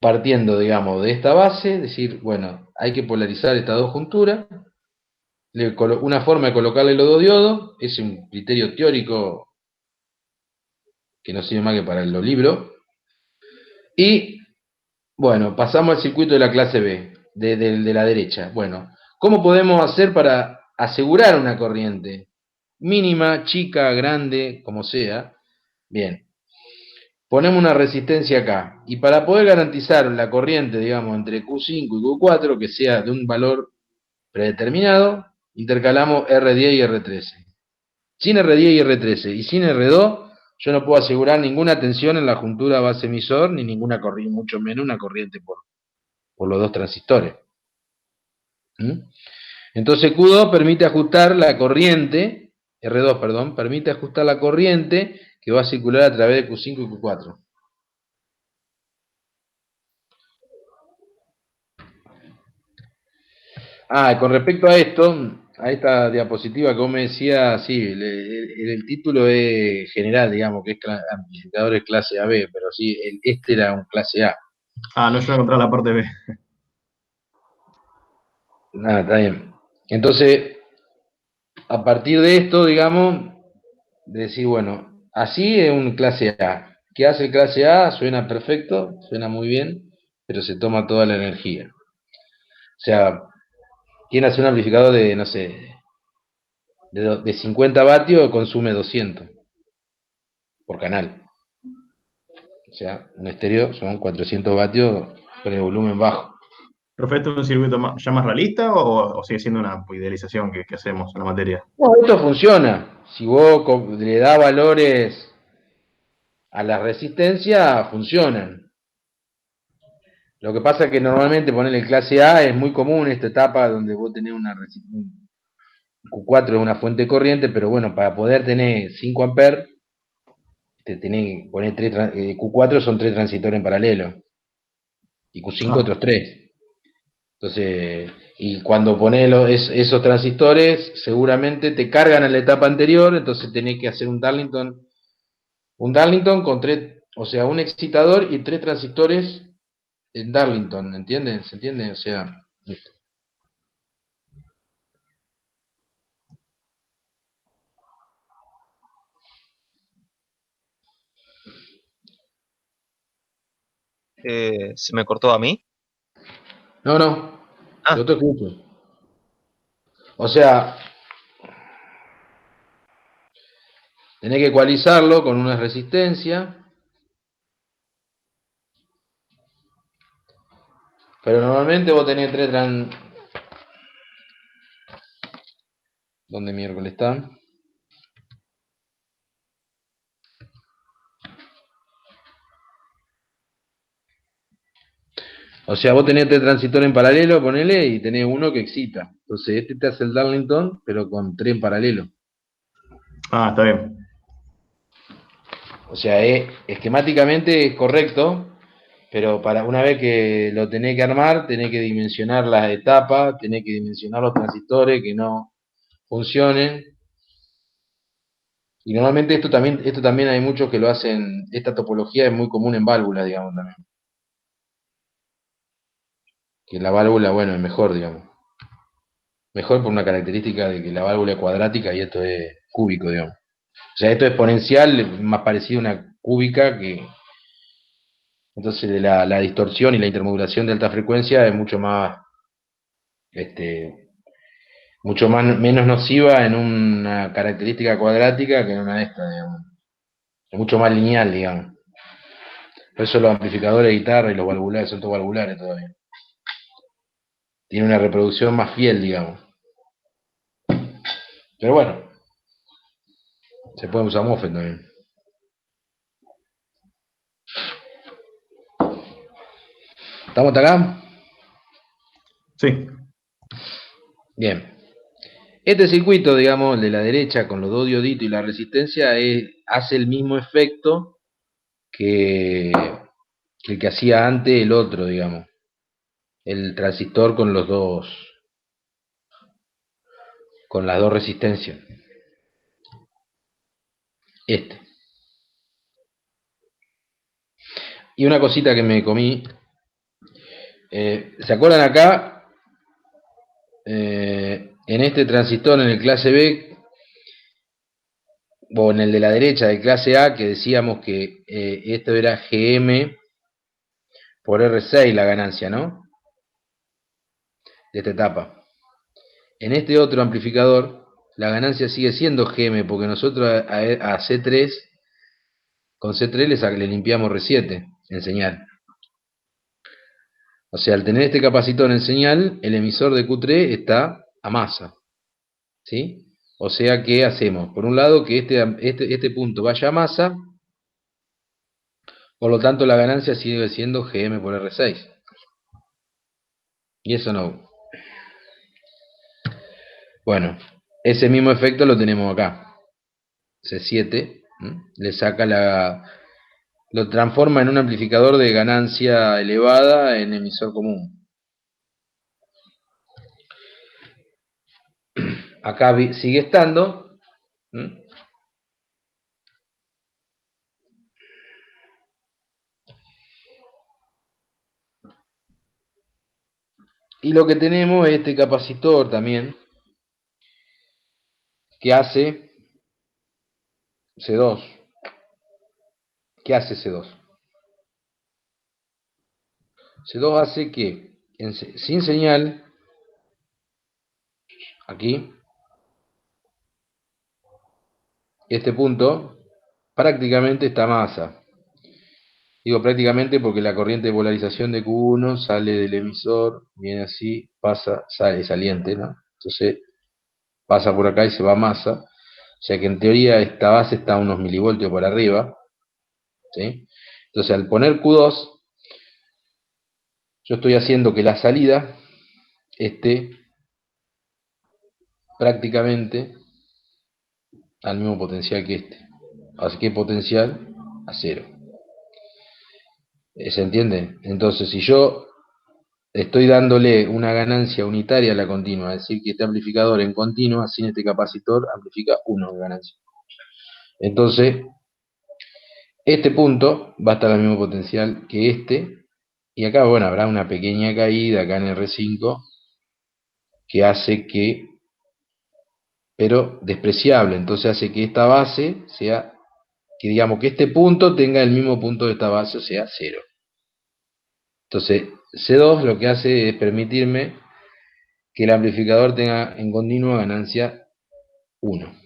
Partiendo, digamos, de esta base, decir, bueno, hay que polarizar estas dos junturas. Una forma de colocarle los dos diodos, es un criterio teórico que no sirve más que para los libros. Y bueno, pasamos al circuito de la clase B, de la derecha. Bueno, ¿cómo podemos hacer para asegurar una corriente? Mínima, chica, grande, como sea. Bien, ponemos una resistencia acá. Y para poder garantizar la corriente, digamos, entre Q5 y Q4, que sea de un valor predeterminado, intercalamos R10 y R13. Sin R10 y R13 y sin R2, yo no puedo asegurar ninguna tensión en la juntura base emisor, ni ninguna corriente, mucho menos una corriente por los dos transistores. ¿Mm? Entonces Q2 permite ajustar la corriente, R2, perdón, permite ajustar la corriente que va a circular a través de Q5 y Q4. Con respecto a esto, a esta diapositiva que vos me decías, sí, el título es general, digamos, que es amplificadores clase AB, pero sí, este era un clase A.
Ah, no, yo voy a encontrar la parte B.
Nada, está bien. Entonces, a partir de esto, digamos, decir, bueno, así es un clase A. ¿Qué hace el clase A? Suena perfecto, suena muy bien, pero se toma toda la energía. O sea, quien hace un amplificador de, no sé, de 50 vatios consume 200 por canal. O sea, un estéreo son 400 vatios con el volumen bajo.
¿Profe, esto es un circuito ya más realista o sigue siendo una idealización que hacemos en la materia?
No, esto funciona. Si vos le das valores a la resistencia, funcionan. Lo que pasa es que normalmente ponerle clase A es muy común esta etapa donde vos tenés una resistencia. Q4 es una fuente de corriente, pero bueno, para poder tener 5 amperes, te tenés que poner Q4 son tres transistores en paralelo y Q5
Ah,
otros tres. Entonces, y cuando pones esos transistores, seguramente te cargan en la etapa anterior, entonces tenés que hacer un Darlington con tres, o sea, un excitador y tres transistores en Darlington, ¿entiendes? ¿Se entiende? O sea,
¿Se me cortó a mí?
no,
Ah,
yo te escucho. O sea, tenés que ecualizarlo con una resistencia, pero normalmente vos tenés tres ¿Dónde miércoles están? O sea, vos tenés tres transistores en paralelo, ponele, y tenés uno que excita. Entonces, este te hace el Darlington, pero con tres en paralelo.
Ah, está bien.
O sea, esquemáticamente es correcto, pero para una vez que lo tenés que armar, tenés que dimensionar las etapas, tenés que dimensionar los transistores que no funcionen. Y normalmente esto también hay muchos que lo hacen, esta topología es muy común en válvulas, digamos, también. Que la válvula, bueno, es mejor, digamos. Mejor por una característica de que la válvula es cuadrática y esto es cúbico, digamos. O sea, esto es exponencial, más parecido a una cúbica que... Entonces la distorsión y la intermodulación de alta frecuencia es este, mucho menos nociva en una característica cuadrática que en una de estas, digamos. Es mucho más lineal, digamos. Por eso los amplificadores de guitarra y los valvulares son todos valvulares todavía. Tiene una reproducción más fiel, digamos. Pero bueno, se puede usar MOSFET también. ¿Estamos hasta acá?
Sí.
Bien. Este circuito, digamos, el de la derecha, con los dos dioditos y la resistencia, hace el mismo efecto que, que el que hacía antes el otro, digamos. El transistor con las dos resistencias. Este. Y una cosita que me comí. ¿Se acuerdan acá? En este transistor, en el clase B, o en el de la derecha, de clase A, que decíamos que esto era GM por R6 la ganancia, ¿no? De esta etapa. En este otro amplificador, la ganancia sigue siendo GM, porque nosotros a C3, con C3 le limpiamos R7 en señal. O sea, al tener este capacitor en señal, el emisor de Q3 está a masa. ¿Sí? O sea, ¿qué hacemos? Por un lado, que este punto vaya a masa, por lo tanto la ganancia sigue siendo GM por R6. Y eso no. Bueno, ese mismo efecto lo tenemos acá. C7, le saca lo transforma en un amplificador de ganancia elevada en emisor común. Acá sigue estando. Y lo que tenemos es este capacitor también, que hace C2. ¿Qué hace C2? C2 hace que, sin señal, aquí, este punto prácticamente está a masa. Digo prácticamente porque la corriente de polarización de Q1 sale del emisor, viene así, pasa, sale saliente, ¿no? Entonces pasa por acá y se va a masa. O sea que en teoría esta base está a unos milivoltios por arriba, ¿sí? Entonces al poner Q2, yo estoy haciendo que la salida esté prácticamente al mismo potencial que este. Así que potencial a cero. ¿Se entiende? Entonces, si yo estoy dándole una ganancia unitaria a la continua, es decir, que este amplificador en continua, sin este capacitor, amplifica 1 de ganancia. Entonces, este punto va a estar al mismo potencial que este, y acá, bueno, habrá una pequeña caída acá en R5, que hace que, pero despreciable, entonces hace que esta base sea, que digamos que este punto tenga el mismo punto de esta base, o sea, 0. Entonces, C2 lo que hace es permitirme que el amplificador tenga en continua ganancia 1.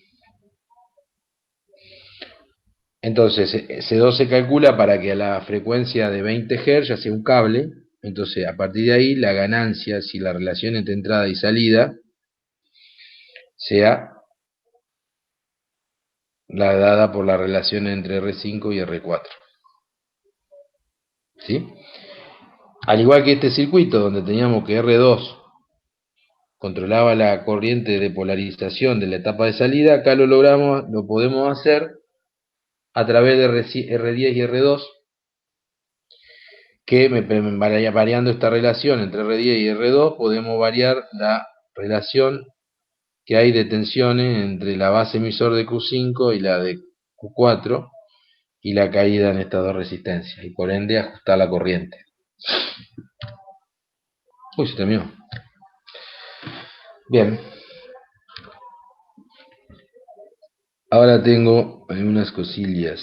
Entonces, C2 se calcula para que a la frecuencia de 20 Hz, ya sea un cable, entonces a partir de ahí la ganancia, si la relación entre entrada y salida, sea la dada por la relación entre R5 y R4. ¿Sí? Al igual que este circuito, donde teníamos que R2 controlaba la corriente de polarización de la etapa de salida, acá lo podemos hacer a través de R10 y R2, que variando esta relación entre R10 y R2, podemos variar la relación que hay de tensiones entre la base emisor de Q5 y la de Q4, y la caída en estas dos resistencias, y por ende ajustar la corriente. Uy, se terminó. Bien. Ahora tengo algunas cosillas.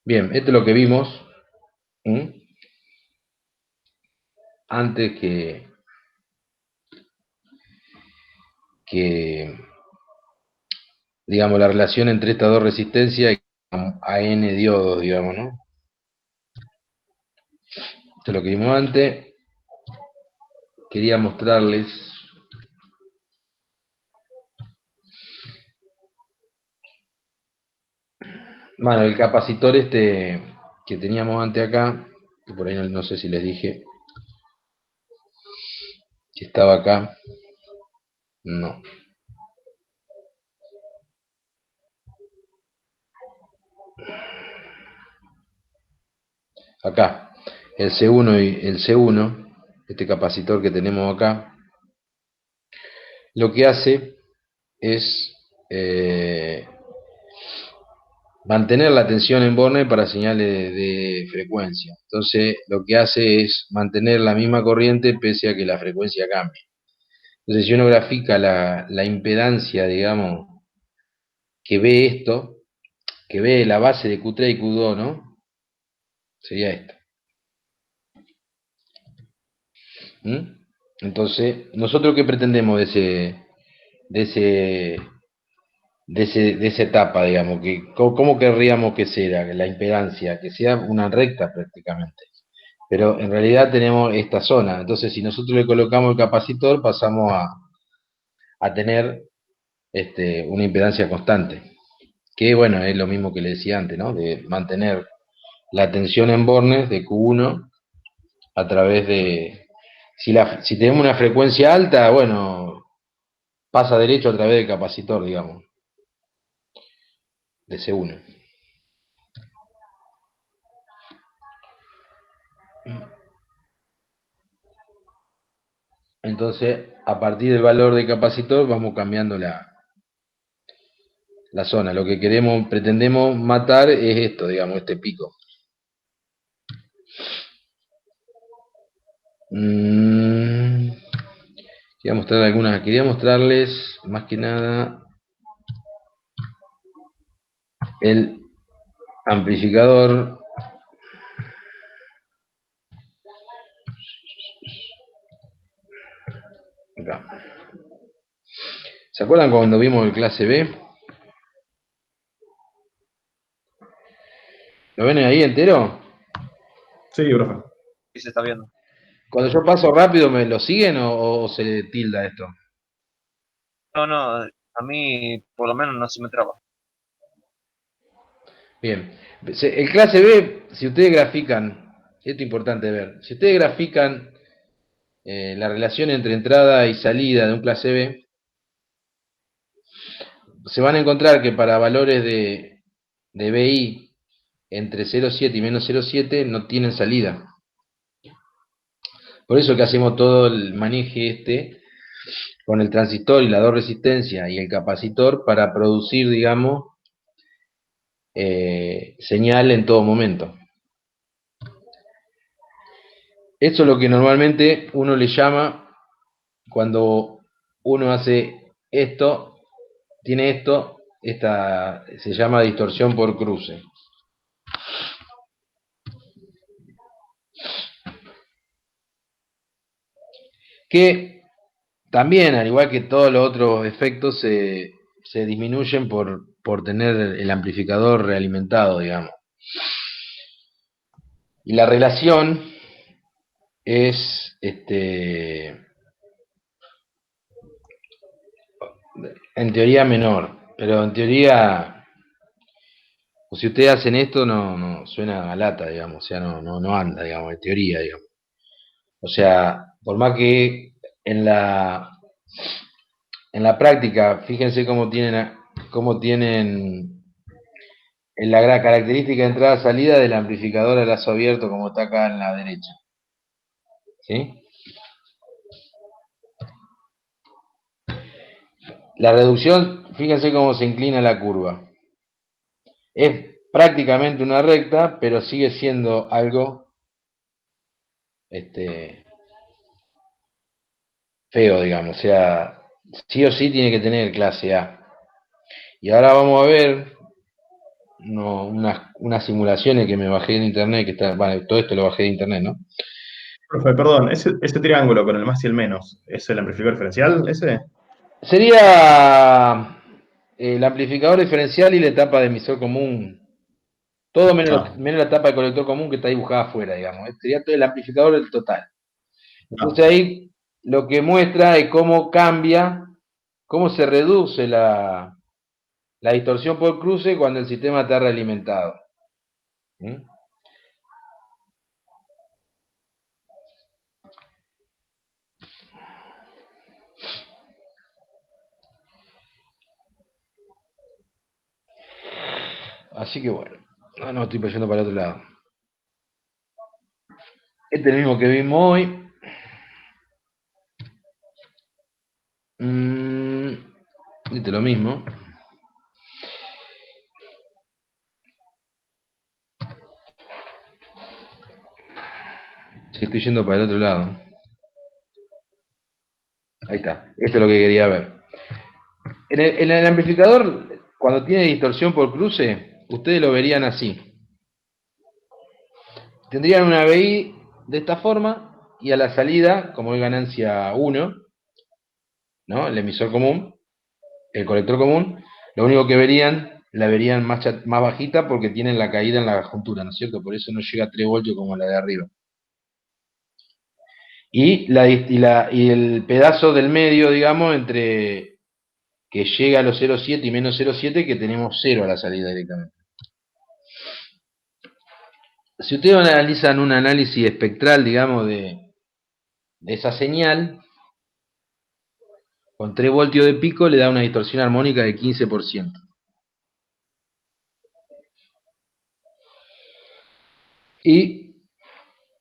Bien, esto es lo que vimos antes que, digamos, la relación entre estas dos resistencias y a n diodos, digamos, ¿no? Esto es lo que vimos antes. Quería mostrarles bueno, el capacitor este que teníamos antes acá, que por ahí no sé si les dije que estaba acá. No. Acá, el C1 y el C1, este capacitor que tenemos acá, lo que hace es mantener la tensión en borne para señales de frecuencia. Entonces, lo que hace es mantener la misma corriente pese a que la frecuencia cambie. Entonces, si uno grafica la impedancia, digamos, que ve esto, que ve la base de Q3 y Q2, ¿no? Sería esta. Entonces, ¿nosotros qué pretendemos de ese, de esa etapa, digamos? ¿Cómo querríamos que sea la impedancia? Que sea una recta prácticamente. Pero en realidad tenemos esta zona. Entonces, si nosotros le colocamos el capacitor, pasamos a tener una impedancia constante. Que bueno, es lo mismo que le decía antes, ¿no? De mantener la tensión en bornes de Q1 a través de... Si tenemos una frecuencia alta, bueno, pasa derecho a través del capacitor, digamos, de C1. Entonces, a partir del valor de capacitor, vamos cambiando la zona. Lo que pretendemos matar es esto, digamos, este pico. Quería mostrarles más que nada el amplificador. Acá. ¿Se acuerdan cuando vimos el clase B? ¿Lo ven ahí entero?
Sí, profe.
Sí, se está viendo.
Cuando yo paso rápido, ¿me lo siguen o se tilda esto?
No, a mí por lo menos no se me traba.
Bien. El clase B, si ustedes grafican esto es importante ver. Si ustedes grafican la relación entre entrada y salida de un clase B, se van a encontrar que para valores de BI entre 0,7 y menos 0,7 no tienen salida. Por eso que hacemos todo el maneje con el transistor y la dos resistencia y el capacitor para producir, digamos, señal en todo momento. Eso es lo que normalmente uno le llama, cuando uno hace esto, tiene esto, esta se llama distorsión por cruce. Que también, al igual que todos los otros efectos, se disminuyen por tener el amplificador realimentado, digamos. Y la relación es, en teoría menor, pero en teoría, o si ustedes hacen esto, no suena a lata, digamos, o sea, no anda, digamos, en teoría, digamos. O sea, por más que en la, en la práctica, fíjense cómo tienen en la gran característica de entrada-salida del amplificador a lazo abierto, como está acá en la derecha. ¿Sí? La reducción, fíjense cómo se inclina la curva. Es prácticamente una recta, pero sigue siendo algo feo, digamos. O sea, sí o sí tiene que tener clase A. Y ahora vamos a ver unas simulaciones que me bajé de internet, bueno, todo esto lo bajé de internet, ¿no?
Profe, perdón, ese triángulo con el más y el menos, ¿es el amplificador diferencial ese?
Sería el amplificador diferencial y la etapa de emisor común. Todo
Ah,
menos la etapa de colector común que está dibujada afuera, digamos. Sería todo el amplificador del total.
ah.
Entonces ahí lo que muestra es cómo cambia, cómo se reduce la distorsión por cruce cuando el sistema está realimentado. ¿Mm? Así que bueno. No, estoy yendo para el otro lado. Este es el mismo que vimos hoy. Este es lo mismo. Sí, estoy yendo para el otro lado. Ahí está. Esto es lo que quería ver. En el amplificador, cuando tiene distorsión por cruce, ustedes lo verían así. Tendrían una BI de esta forma y a la salida, como es ganancia 1, ¿no? El emisor común, el colector común, lo único que verían, la verían más bajita porque tienen la caída en la juntura, ¿no es cierto? Por eso no llega a 3 voltios como la de arriba. Y el pedazo del medio, digamos, entre que llega a los 0,7 y menos 0,7, que tenemos 0 a la salida directamente. Si ustedes analizan un análisis espectral, digamos, de esa señal, con 3 voltios de pico le da una distorsión armónica de 15%. Y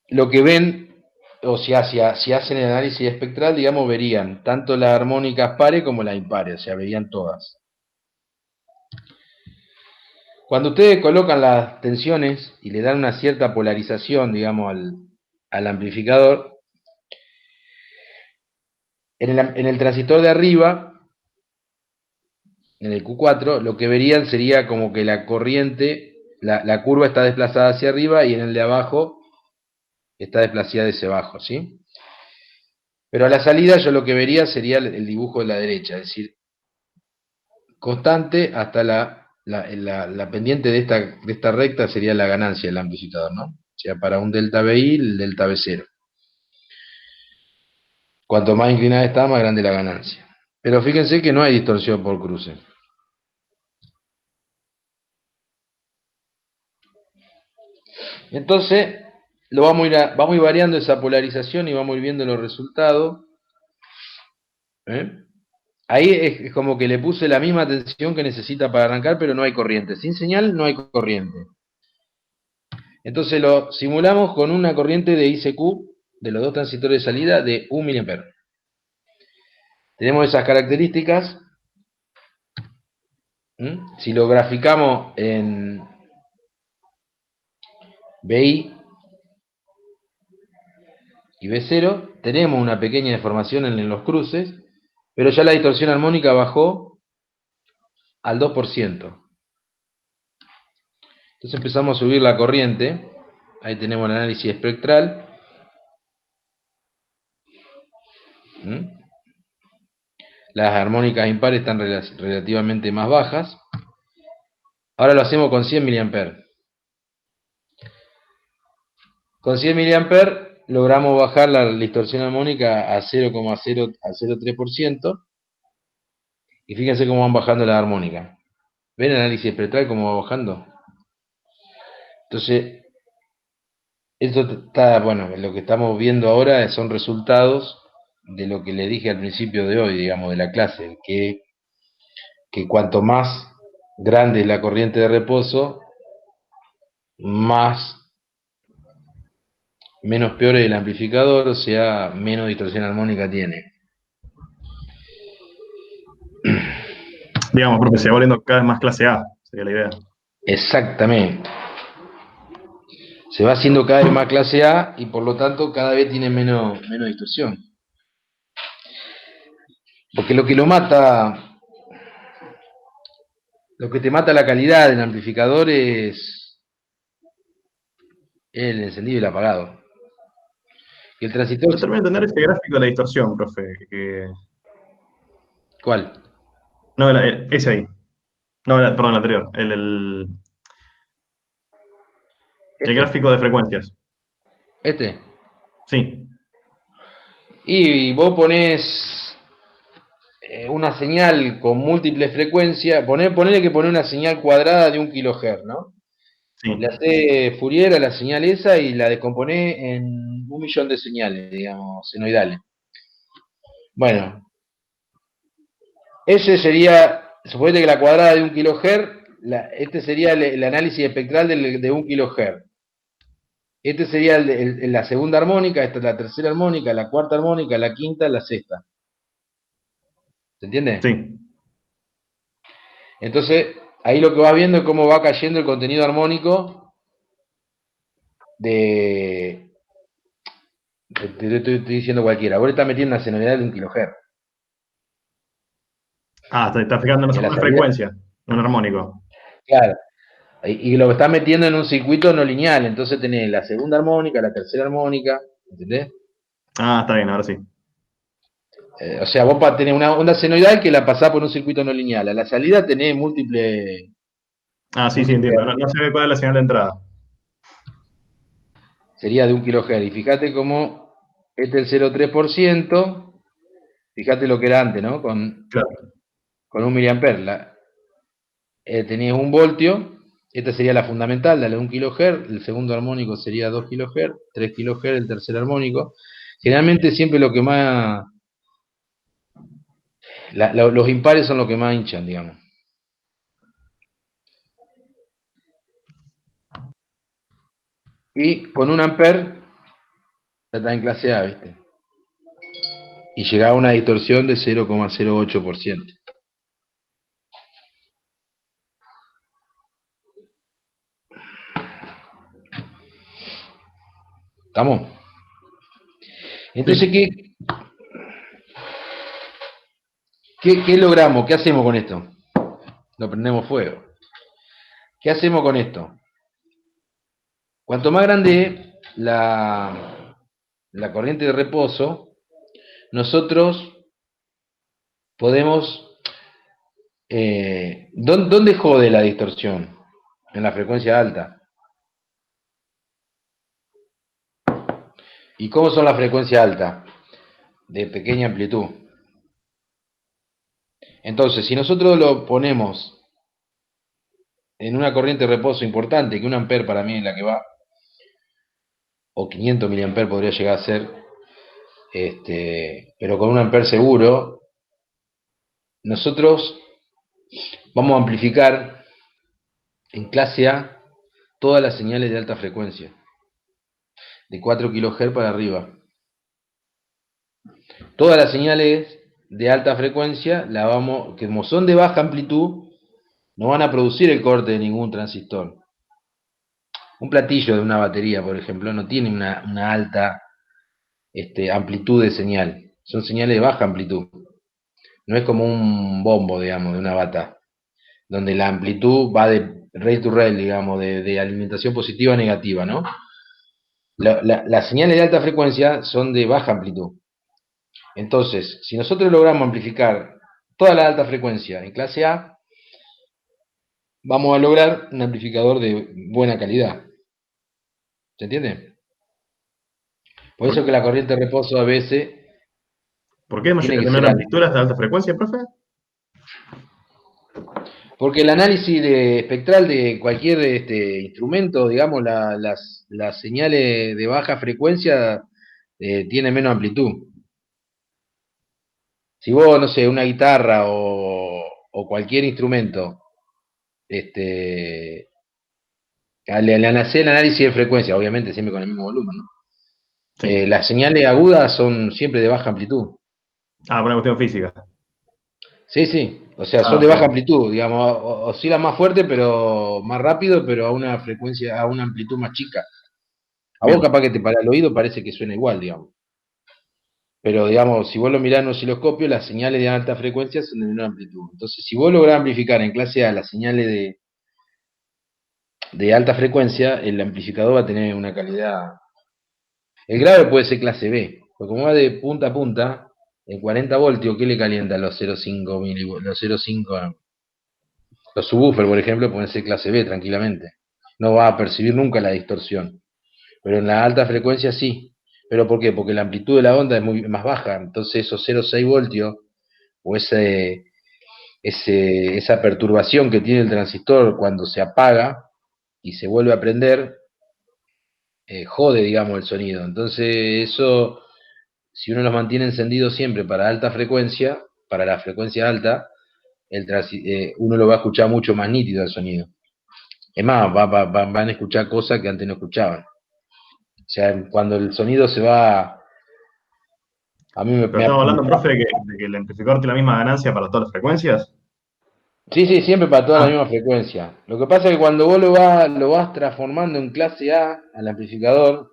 lo que ven, o sea, si hacen el análisis espectral, digamos, verían tanto las armónicas pares como las impares, o sea, verían todas. Cuando ustedes colocan las tensiones y le dan una cierta polarización, digamos, al amplificador, en el transistor de arriba, en el Q4, lo que verían sería como que la corriente, la curva está desplazada hacia arriba y en el de abajo está desplazada hacia abajo, ¿sí? Pero a la salida yo lo que vería sería el dibujo de la derecha, es decir, constante hasta la pendiente de esta recta sería la ganancia del amplificador, ¿no? O sea, para un delta BI, el delta B0. Cuanto más inclinada está, más grande la ganancia. Pero fíjense que no hay distorsión por cruce. Entonces, vamos a ir variando esa polarización y vamos a ir viendo los resultados. ¿Eh? Ahí es como que le puse la misma tensión que necesita para arrancar, pero no hay corriente. Sin señal no hay corriente. Entonces lo simulamos con una corriente de ICQ de los dos transistores de salida de 1 mA. Tenemos esas características. Si lo graficamos en BI y B0, tenemos una pequeña deformación en los cruces, pero ya la distorsión armónica bajó al 2%. Entonces empezamos a subir la corriente. Ahí tenemos el análisis espectral. Las armónicas impares están relativamente más bajas. Ahora lo hacemos con 100 mA. Con 100 mA logramos bajar la distorsión armónica a 0,03%. Y fíjense cómo van bajando las armónicas. ¿Ven el análisis espectral cómo va bajando? Entonces, esto está, bueno, lo que estamos viendo ahora son resultados de lo que le dije al principio de hoy, digamos, de la clase, que cuanto más grande es la corriente de reposo, menos peor es el amplificador, o sea, menos distorsión armónica tiene.
Digamos, profe, se va volviendo cada vez más clase A, sería la idea.
Exactamente. Se va haciendo cada vez más clase A y por lo tanto cada vez tiene menos distorsión. Porque lo que te mata la calidad del amplificador es el encendido y el apagado. Y el transistor...
No termino de entender ese gráfico de la distorsión, profe.
¿Cuál?
No, ese ahí. No, perdón, el anterior. El gráfico de frecuencias.
¿Este?
Sí.
Y vos ponés una señal con múltiples frecuencias, ponele que pone una señal cuadrada de 1 kHz, ¿no?
Sí.
Le hace Fourier a la señal esa y la descomponés en 1.000.000 de señales, digamos, senoidales. Bueno, ese sería, suponete que la cuadrada de 1 kHz, este sería el análisis espectral de 1 kHz. Este sería la segunda armónica, esta es la tercera armónica, la cuarta armónica, la quinta, la sexta. ¿Se entiende?
Sí.
Entonces, ahí lo que vas viendo es cómo va cayendo el contenido armónico de... Te estoy diciendo cualquiera. Vos le estás metiendo una senoidal de 1 kHz.
Ah, está fijando en una frecuencia, un armónico.
Claro. Y lo estás metiendo en un circuito no lineal. Entonces tenés la segunda armónica, la tercera armónica. ¿Entendés?
Ah, está bien, ahora sí.
O sea, vos tenés una onda senoidal que la pasás por un circuito no lineal. A la salida tenés múltiples...
Ah, sí, entiendo. No se ve cuál es la señal de entrada.
Sería de 1 kHz. Y fíjate cómo este es el 0,3%. Fíjate lo que era antes, ¿no? Con 1 mA. Tenías 1 voltio. Esta sería la fundamental, la de 1 kHz. El segundo armónico sería 2 kHz. 3 kHz el tercer armónico. Generalmente siempre lo que más... los impares son los que más hinchan, digamos. Y con 1 amper ya está en clase A, ¿viste? Y llegaba a una distorsión de 0,08%. ¿Estamos? Entonces,
Sí.
¿qué logramos? ¿Qué hacemos con esto? Lo prendemos fuego. ¿Qué hacemos con esto? Cuanto más grande es la corriente de reposo, nosotros podemos... ¿dónde jode la distorsión? En la frecuencia alta. ¿Y cómo son las frecuencias altas? De pequeña amplitud. Entonces, si nosotros lo ponemos en una corriente de reposo importante, que 1 amper para mí es la que va, o 500 miliamperes podría llegar a ser, pero con un amper seguro, nosotros vamos a amplificar en clase A todas las señales de alta frecuencia, de 4 kHz para arriba. Todas las señales de alta frecuencia, que como son de baja amplitud, no van a producir el corte de ningún transistor. Un platillo de una batería, por ejemplo, no tiene una alta amplitud de señal. Son señales de baja amplitud. No es como un bombo, digamos, de una bata, donde la amplitud va de rail to rail, digamos, de alimentación positiva a negativa, ¿no? Las señales de alta frecuencia son de baja amplitud. Entonces, si nosotros logramos amplificar toda la alta frecuencia en clase A, vamos a lograr un amplificador de buena calidad. ¿Se entiende? Por eso que la corriente de reposo a veces
¿Por qué
tiene que
tener
ser alta.
amplituras de alta frecuencia, profe?
Porque el análisis espectral de cualquier instrumento, digamos, las señales de baja frecuencia tienen menos amplitud. Si vos, no sé, una guitarra o cualquier instrumento, le hacés el análisis de frecuencia, obviamente siempre con el mismo volumen, ¿no?
Sí.
Las señales agudas son siempre de baja amplitud.
Ah, por una cuestión física.
Sí, sí, o sea,
Ah,
son de
ok.
baja amplitud, digamos, oscilan más fuerte, pero más rápido, pero a una frecuencia, a una amplitud más chica. A vos
Bien.
capaz que te para el oído parece que suena igual, digamos. Pero, digamos, si vos lo mirás en un osciloscopio, las señales de alta frecuencia son de menor amplitud. Entonces, si vos lográs amplificar en clase A las señales de alta frecuencia, el amplificador va a tener una calidad. El grave puede ser clase B, porque como va de punta a punta, en 40 voltios, ¿qué le calienta los 0,5 los 0,5? Los subwoofers, por ejemplo, pueden ser clase B tranquilamente. No va a percibir nunca la distorsión. Pero en la alta frecuencia sí. ¿Pero por qué? Porque la amplitud de la onda es muy más baja. Entonces esos 0,6 voltios o esa perturbación que tiene el transistor cuando se apaga y se vuelve a prender, jode, digamos, el sonido. Entonces eso, si uno los mantiene encendidos siempre para alta frecuencia, para la frecuencia alta, uno lo va a escuchar mucho más nítido el sonido. Es más, van a escuchar cosas que antes no escuchaban. O sea, cuando el sonido se va. A mí
Pero estamos hablando, profe, de que el amplificador tiene la misma ganancia para todas las frecuencias.
Sí, sí, siempre para toda la
Ah,
misma frecuencia. Lo que pasa es que cuando vos lo vas transformando en clase A al amplificador,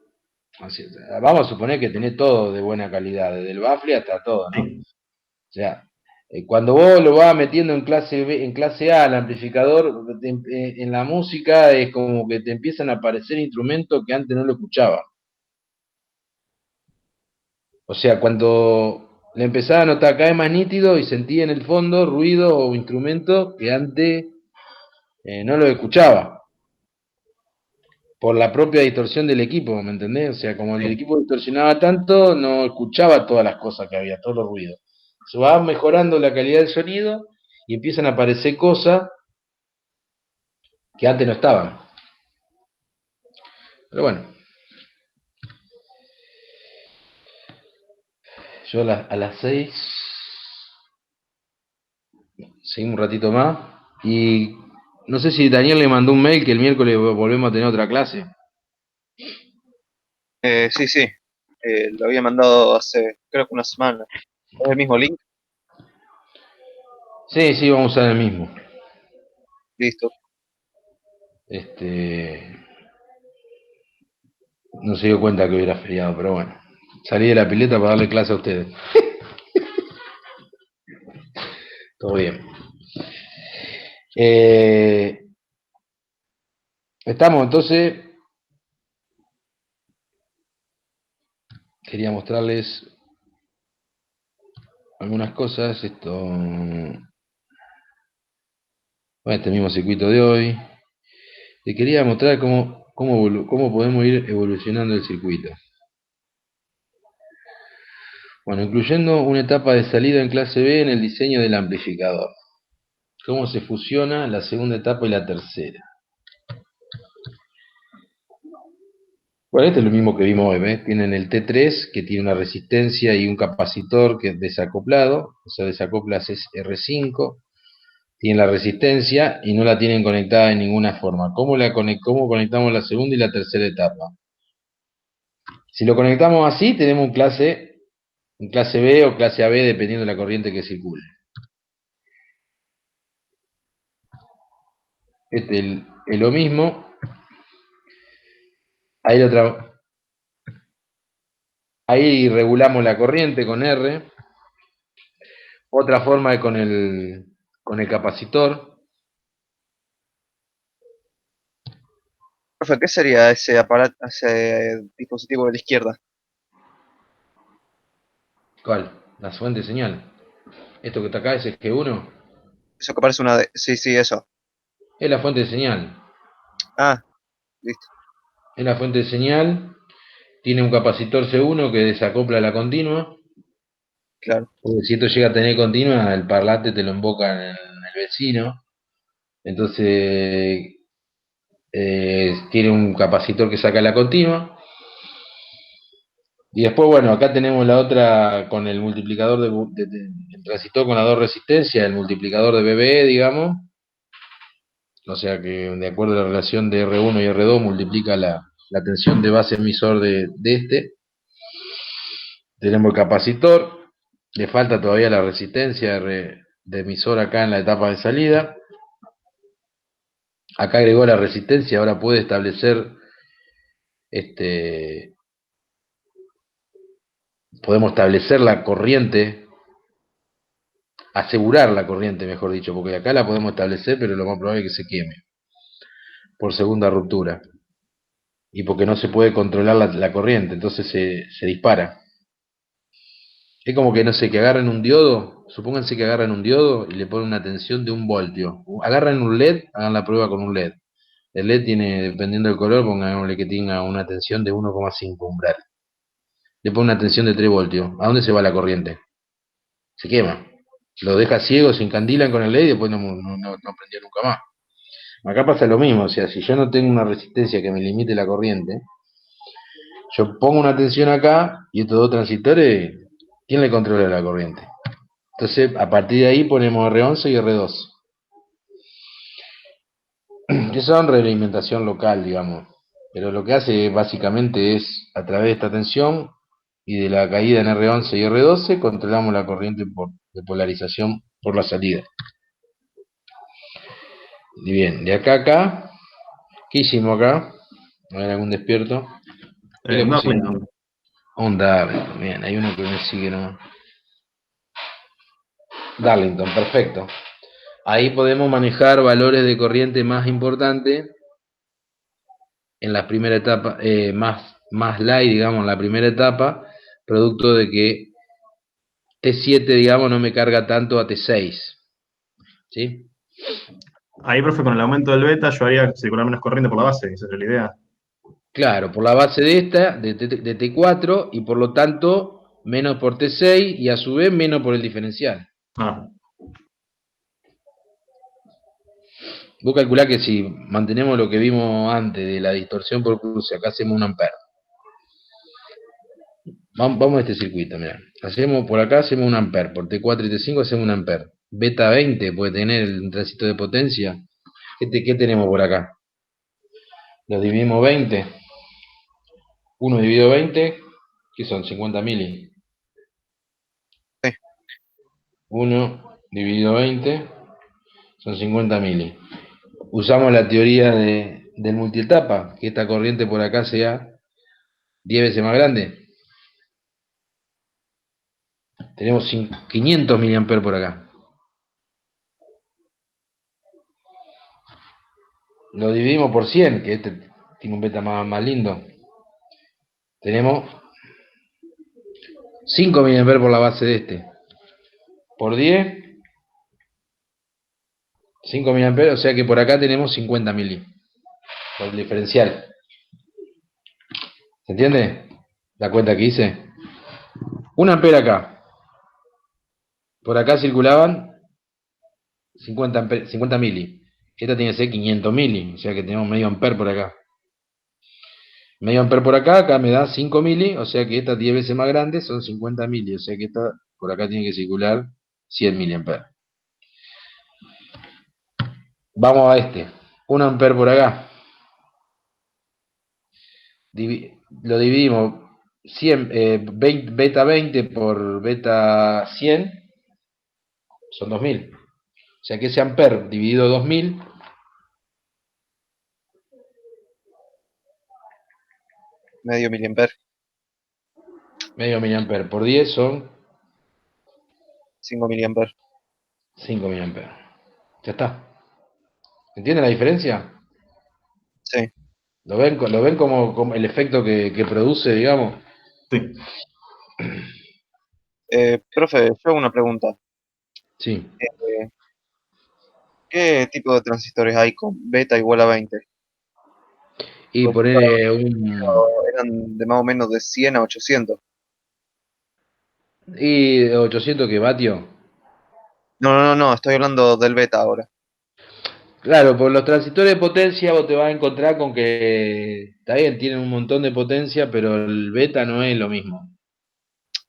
vamos a suponer que tenés todo de buena calidad, desde el baffle hasta todo, ¿no?
sí.
O sea, cuando vos lo vas metiendo en clase B, en clase A al amplificador, en la música es como que te empiezan a aparecer instrumentos que antes no lo escuchaba. O sea, cuando le empezaba a notar cada vez más nítido y sentía en el fondo ruido o instrumentos que antes no lo escuchaba por la propia distorsión del equipo, ¿me entendés? O sea, como el
Sí.
equipo distorsionaba tanto, no escuchaba todas las cosas que había, todos los ruidos. Se va mejorando la calidad del sonido y empiezan a aparecer cosas que antes no estaban. Pero bueno, yo a las 6 seguimos un ratito más y no sé si Daniel le mandó un mail que el miércoles volvemos a tener otra clase.
Sí, sí. Lo había mandado hace, creo que una semana. ¿Es el mismo link?
Sí, sí, vamos a usar el mismo.
Listo.
No se dio cuenta que hubiera feriado, pero bueno. Salí de la pileta para darle clase a ustedes. Todo bien. Estamos entonces, quería mostrarles algunas cosas. Este mismo circuito de hoy. Te quería mostrar cómo podemos ir evolucionando el circuito. Bueno, incluyendo una etapa de salida en clase B en el diseño del amplificador. Cómo se fusiona la segunda etapa y la tercera. Bueno, este es lo mismo que vimos hoy, ¿ves? Tienen el T3 que tiene una resistencia y un capacitor que es desacoplado, o sea, desacoplas es R5, tiene la resistencia y no la tienen conectada de ninguna forma. ¿Cómo conectamos la segunda y la tercera etapa? Si lo conectamos así, tenemos un clase B o clase AB, dependiendo de la corriente que circule. Este es lo mismo. Ahí, ahí regulamos la corriente con R. Otra forma es con el capacitor.
Profe, ¿qué sería ese aparato, ese dispositivo de la izquierda?
¿Cuál? La fuente de señal. Esto que está acá es el G1.
Eso que parece una de... Sí, sí, eso.
Es la fuente de señal.
Ah, listo,
Es la fuente de señal. Tiene un capacitor C1 que desacopla la continua.
claro.
Porque si esto llega a tener continua, el parlante te lo invoca en el vecino. Entonces, tiene un capacitor que saca la continua. Y después, bueno, acá tenemos la otra con el multiplicador el transistor con las dos resistencias, el multiplicador de BBE, digamos. O sea que de acuerdo a la relación de R1 y R2 multiplica la tensión de base emisor de este. Tenemos el capacitor, le falta todavía la resistencia de emisor acá en la etapa de salida. Acá agregó la resistencia, ahora puede establecer, este, podemos establecer la corriente, asegurar la corriente, mejor dicho, porque acá la podemos establecer, pero lo más probable es que se queme por segunda ruptura. Y porque no se puede controlar la corriente, entonces se dispara. Es como que, no sé, que agarran un diodo, supónganse que agarran un diodo y le ponen una tensión de 1 voltio. Agarran un LED, hagan la prueba con un LED. El LED tiene, dependiendo del color, pongámosle que tenga una tensión de 1,5 umbral. Le ponen una tensión de 3 voltios. ¿A dónde se va la corriente? Se quema. Lo deja ciego, se encandilan con el LED y después no prendió nunca más. Acá pasa lo mismo, o sea, si yo no tengo una resistencia que me limite la corriente, yo pongo una tensión acá y estos dos transistores, ¿quién le controla la corriente? Entonces, a partir de ahí ponemos R11 y R2, que son realimentación local, digamos. Pero lo que hace básicamente es, a través de esta tensión y de la caída en R11 y R12, controlamos la corriente de polarización por la salida. Y bien, de acá a acá, ¿qué hicimos acá? A ver, algún despierto. ¿Qué le pusimos?
Darlington.
Onda, bien, hay uno que me sigue, ¿no? Darlington, perfecto. Ahí podemos manejar valores de corriente más importantes en la primera etapa, más light, digamos, en la primera etapa, producto de que T7, digamos, no me carga tanto a T6. ¿Sí?
Ahí, profe, con el aumento del beta yo haría circular menos corriente por la base, esa es la idea.
Claro, por la base de esta, de T4, y por lo tanto, menos por T6, y a su vez menos por el diferencial.
Ah,
Vos calculás que si mantenemos lo que vimos antes de la distorsión por cruce, acá hacemos 1 amper. Vamos a este circuito, mira. Por acá hacemos 1 amper, por T4 y T5 hacemos 1 amper. Beta 20 puede tener el tránsito de potencia. ¿Qué tenemos por acá? Lo dividimos 20. 1 dividido 20, ¿qué son? 50 mili.
Sí.
1 dividido 20 son 50 mili. Usamos la teoría del multietapa, que esta corriente por acá sea 10 veces más grande. Tenemos 500 miliamperes por acá. Lo dividimos por 100, que este tiene un beta más lindo. Tenemos 5 miliamperes por la base de este. Por 10, 5 miliamperes, o sea que por acá tenemos 50 mili. Por el diferencial. ¿Se entiende? La cuenta que hice. 1 ampere acá. Por acá circulaban 50 mili. Esta tiene que ser 500 mili, o sea que tenemos medio amper por acá. Medio amper por acá, acá me da 5 mili, o sea que esta 10 veces más grande son 50 mili, o sea que esta por acá tiene que circular 100 miliamperes. Vamos a este, 1 amper por acá. Lo dividimos 100, beta 20 por beta 100, son 2000. O sea que ese amper dividido 2000,
Medio miliamper,
medio miliamper por 10 son
5 miliamper.
5 miliamperes. Ya está. ¿Entienden la diferencia?
Sí.
¿Lo ven como el efecto que produce, digamos?
Sí.
Profe, yo hago una pregunta.
Sí.
Eh, ¿Qué tipo de transistores hay con beta igual a 20?
Y
Pues
poner un...
eran de más o menos de 100 a 800.
¿Y 800 que vatio?
No, estoy hablando del beta ahora.
Claro, por los transistores de potencia vos te vas a encontrar con que, está bien, tienen un montón de potencia, pero el beta no es lo mismo.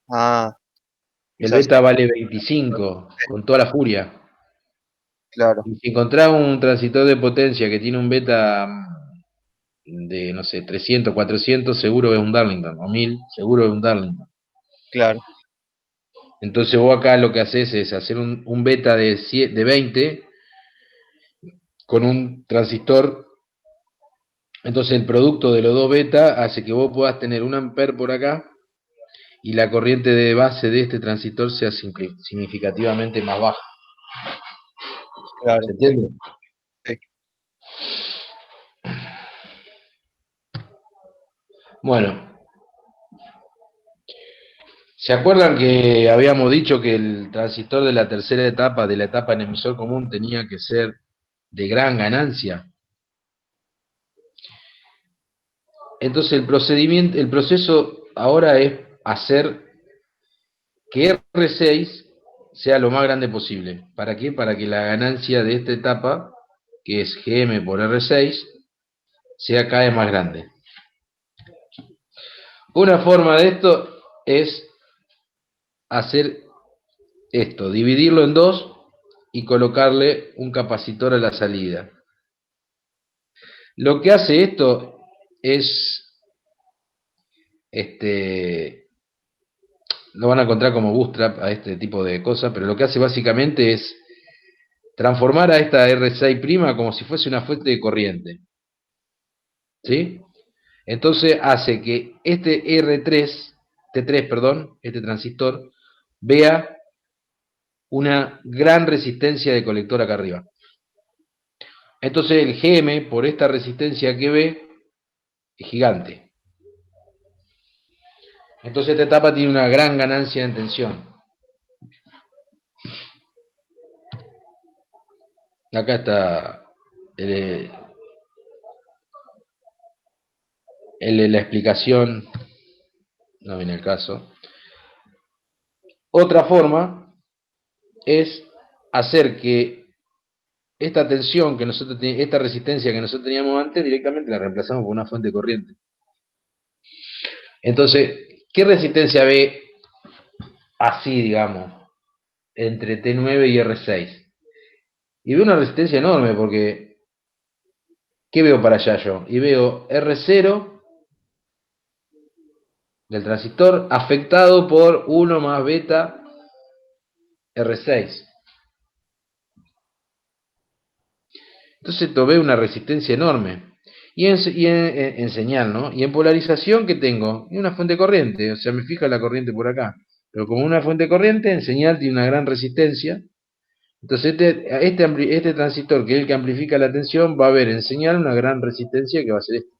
Ah,
El
quizás
beta vale 25, con toda la furia.
claro,
Y si encontrás un transistor de potencia que tiene un beta de, no sé, 300, 400, seguro es un Darlington, o 1000, seguro es un Darlington.
claro,
Entonces vos acá lo que haces es hacer un beta de 20 con un transistor. Entonces el producto de los dos beta hace que vos puedas tener un amper por acá y la corriente de base de este transistor sea significativamente más baja. ¿Se
claro.
entiende?
Sí,
Bueno, ¿se acuerdan que habíamos dicho que el transistor de la tercera etapa, de la etapa en emisor común, tenía que ser de gran ganancia? Entonces el proceso ahora es hacer que R6 sea lo más grande posible. ¿Para qué? Para que la ganancia de esta etapa, que es GM por R6, sea cada vez más grande. Una forma de esto es hacer esto, dividirlo en dos y colocarle un capacitor a la salida. Lo que hace esto es, lo van a encontrar como bootstrap a este tipo de cosas, pero lo que hace básicamente es transformar a esta R6' como si fuese una fuente de corriente. ¿Sí? Entonces hace que este T3, perdón, este transistor, vea una gran resistencia de colector acá arriba. Entonces el GM, por esta resistencia que ve, es gigante. Entonces esta etapa tiene una gran ganancia en tensión. Acá está el- la explicación, no viene el caso. Otra forma es hacer que esta tensión que nosotros esta resistencia que nosotros teníamos antes, directamente la reemplazamos por una fuente de corriente. Entonces, ¿qué resistencia ve así, digamos, entre T9 y R6? Y veo una resistencia enorme porque, ¿qué veo para allá yo? Y veo R0 del transistor afectado por 1 más beta R6. Entonces esto ve una resistencia enorme. Y en señal, ¿no? Y en polarización, ¿qué tengo? Y una fuente de corriente, o sea, me fija la corriente por acá. Pero como una fuente de corriente, en señal tiene una gran resistencia. Entonces este transistor, que es el que amplifica la tensión, va a ver en señal una gran resistencia que va a ser esta.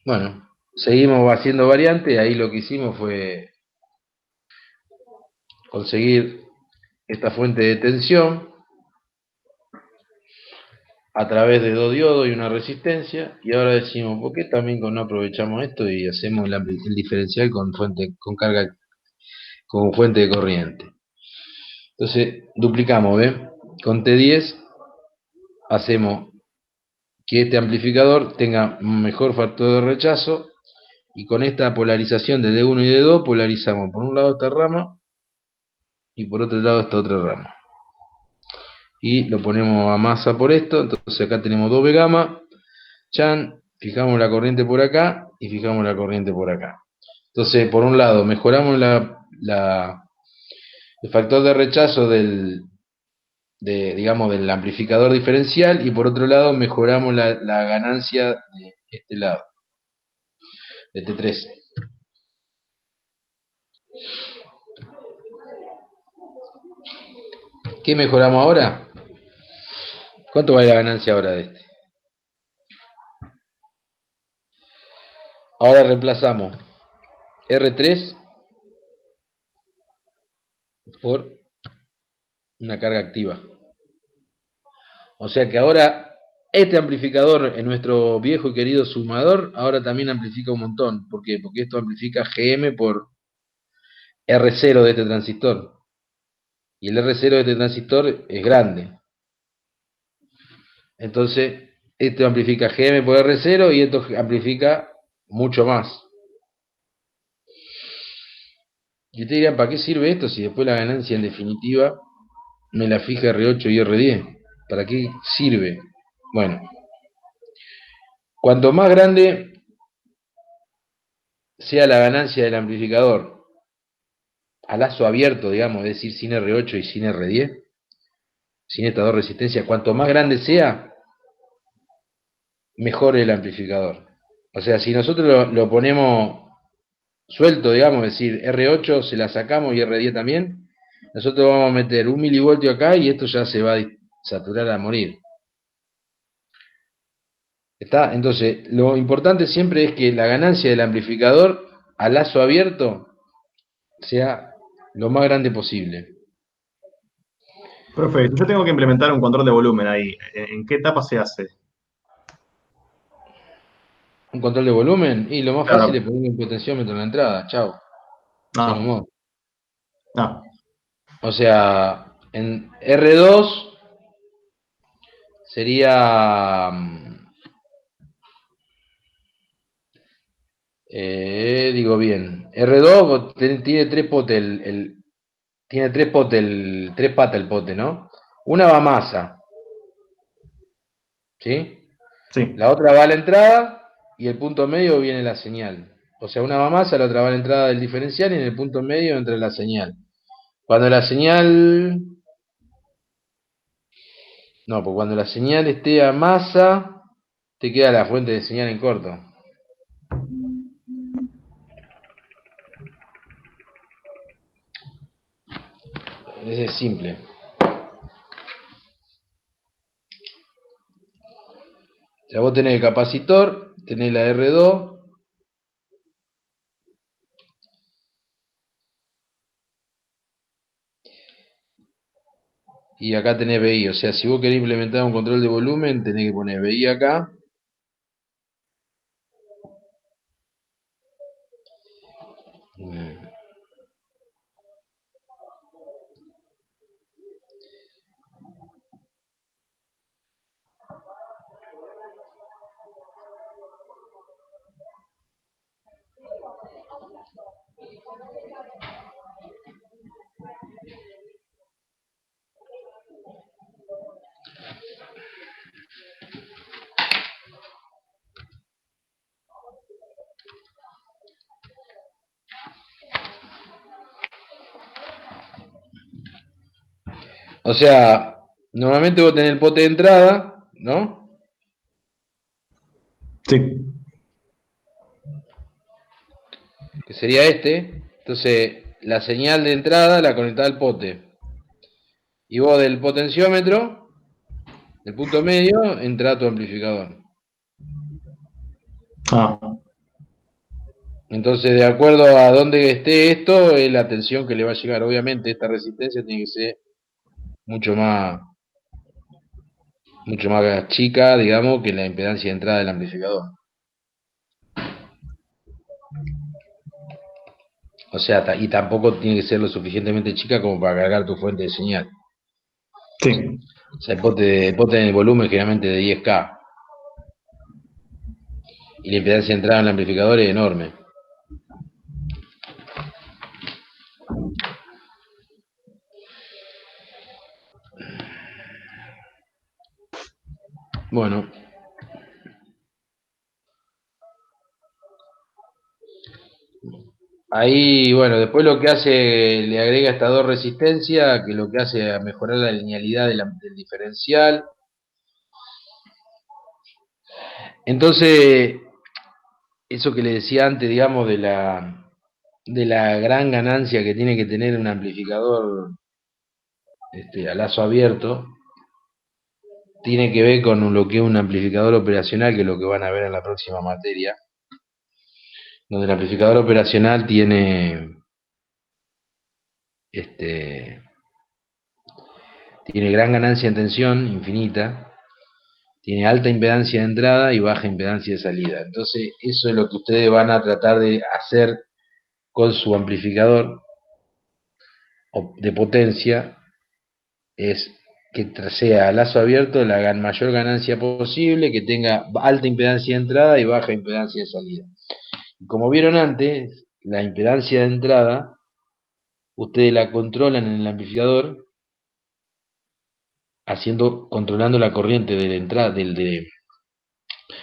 Bueno, seguimos haciendo variantes. Ahí lo que hicimos fue conseguir esta fuente de tensión a través de dos diodos y una resistencia, y ahora decimos, ¿por qué también no aprovechamos esto y hacemos el diferencial con carga, con fuente de corriente? Entonces, duplicamos, ¿ves? Con T10 hacemos que este amplificador tenga un mejor factor de rechazo, y con esta polarización de D1 y D2 polarizamos por un lado esta rama y por otro lado esta otra rama. Y lo ponemos a masa por esto, entonces acá tenemos doble gamma, chan, fijamos la corriente por acá y fijamos la corriente por acá. Entonces, por un lado, mejoramos el factor de rechazo digamos, del amplificador diferencial, y por otro lado, mejoramos la ganancia de este lado, de T3. ¿Qué mejoramos ahora? ¿Cuánto vale la ganancia ahora de este? Ahora reemplazamos R3 por una carga activa. O sea que ahora este amplificador en nuestro viejo y querido sumador ahora también amplifica un montón. ¿Por qué? Porque esto amplifica GM por R0 de este transistor. Y el R0 de este transistor es grande. Entonces, esto amplifica GM por R0 y esto amplifica mucho más. Y ustedes dirán, ¿para qué sirve esto si después la ganancia en definitiva me la fija R8 y R10? ¿Para qué sirve? Bueno, cuanto más grande sea la ganancia del amplificador a lazo abierto, digamos, es decir, sin R8 y sin R10, sin estas dos resistencias, cuanto más grande sea, mejor el amplificador. O sea, si nosotros lo ponemos suelto, digamos, es decir, R8 se la sacamos y R10 también, nosotros vamos a meter 1 milivoltio acá y esto ya se va a saturar a morir. ¿Está? Entonces, lo importante siempre es que la ganancia del amplificador a lazo abierto sea lo más grande posible.
Perfecto. Yo tengo que implementar un control de volumen ahí. ¿En qué etapa se hace?
Un control de volumen, y lo más fácil
Claro.
es poner un potenciómetro en la entrada, chao.
Ah,
Somos.
ah,
O sea, en R2 sería, digo bien, R2 tiene tres potes, tiene tres potes, tres patas el pote, ¿no? Una va a masa, ¿sí?
sí.
La otra va a la entrada y el punto medio viene la señal. O sea, una va a masa, la otra va a la entrada del diferencial y en el punto medio entra la señal. Cuando la señal... No, pues cuando la señal esté a masa, te queda la fuente de señal en corto. Es simple. O sea, vos tenés el capacitor, tenés la R2, y acá tenés BI. O sea, si vos querés implementar un control de volumen, tenés que poner BI acá. O sea, normalmente vos tenés el pote de entrada, ¿no?
Sí.
Que sería este. Entonces, la señal de entrada la conectás al pote. Y vos del potenciómetro, del punto medio, entra a tu amplificador.
Ah,
Entonces, de acuerdo a dónde esté esto, es la tensión que le va a llegar. Obviamente, esta resistencia tiene que ser mucho más chica, digamos, que la impedancia de entrada del amplificador. O sea, y tampoco tiene que ser lo suficientemente chica como para cargar tu fuente de señal.
sí.
O sea, el pote en el volumen generalmente de 10K. Y la impedancia de entrada en el amplificador es enorme. Bueno. Ahí, bueno, después lo que hace, le agrega estas dos resistencias, que lo que hace es mejorar la linealidad del diferencial. Entonces, eso que le decía antes, digamos, de la gran ganancia que tiene que tener un amplificador a lazo abierto, tiene que ver con lo que es un amplificador operacional, que es lo que van a ver en la próxima materia, donde el amplificador operacional tiene gran ganancia en tensión, infinita, tiene alta impedancia de entrada y baja impedancia de salida. Entonces, eso es lo que ustedes van a tratar de hacer con su amplificador de potencia, es que sea a lazo abierto la mayor ganancia posible, que tenga alta impedancia de entrada y baja impedancia de salida. Como vieron antes, la impedancia de entrada, ustedes la controlan en el amplificador controlando la corriente de la entrada,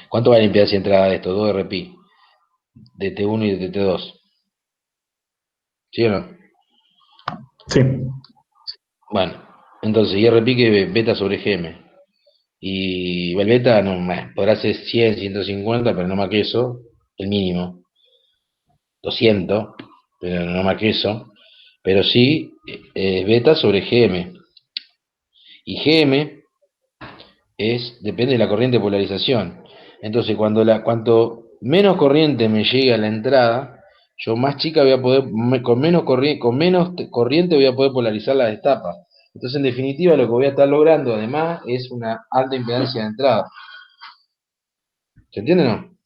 ¿cuánto va la impedancia de entrada de estos? 2 RPI, de T1 y de T2. ¿Sí o no?
Sí.
Bueno, entonces IRPI que beta sobre GM. Y el beta no, podrá ser 100, 150, pero no más que eso, el mínimo. 200, pero no más que eso. Pero sí, beta sobre GM. Y GM depende de la corriente de polarización. Entonces, cuanto menos corriente me llegue a la entrada, yo más chica voy a poder, con menos corriente voy a poder polarizar las etapas. Entonces, en definitiva, lo que voy a estar logrando, además, es una alta impedancia de entrada. ¿Se entiende o no?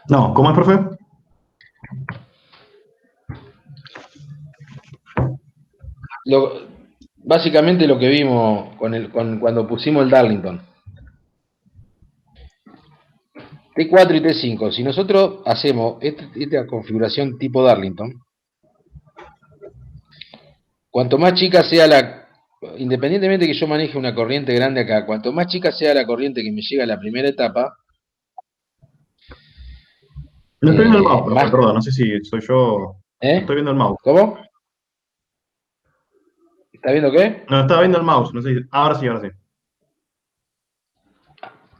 No, ¿cómo es, profe?
Básicamente lo que vimos cuando pusimos el Darlington. T4 y T5. Si nosotros hacemos esta configuración tipo Darlington, cuanto más chica sea independientemente que yo maneje una corriente grande acá, cuanto más chica sea la corriente que me llega a la primera etapa,
No estoy viendo el mouse, profe,
más...
perdón, no sé si soy yo. No estoy
¿Eh?
viendo el mouse.
¿Cómo? ¿Está viendo qué?
No, estaba viendo el mouse, no sé ahora sí, ahora sí.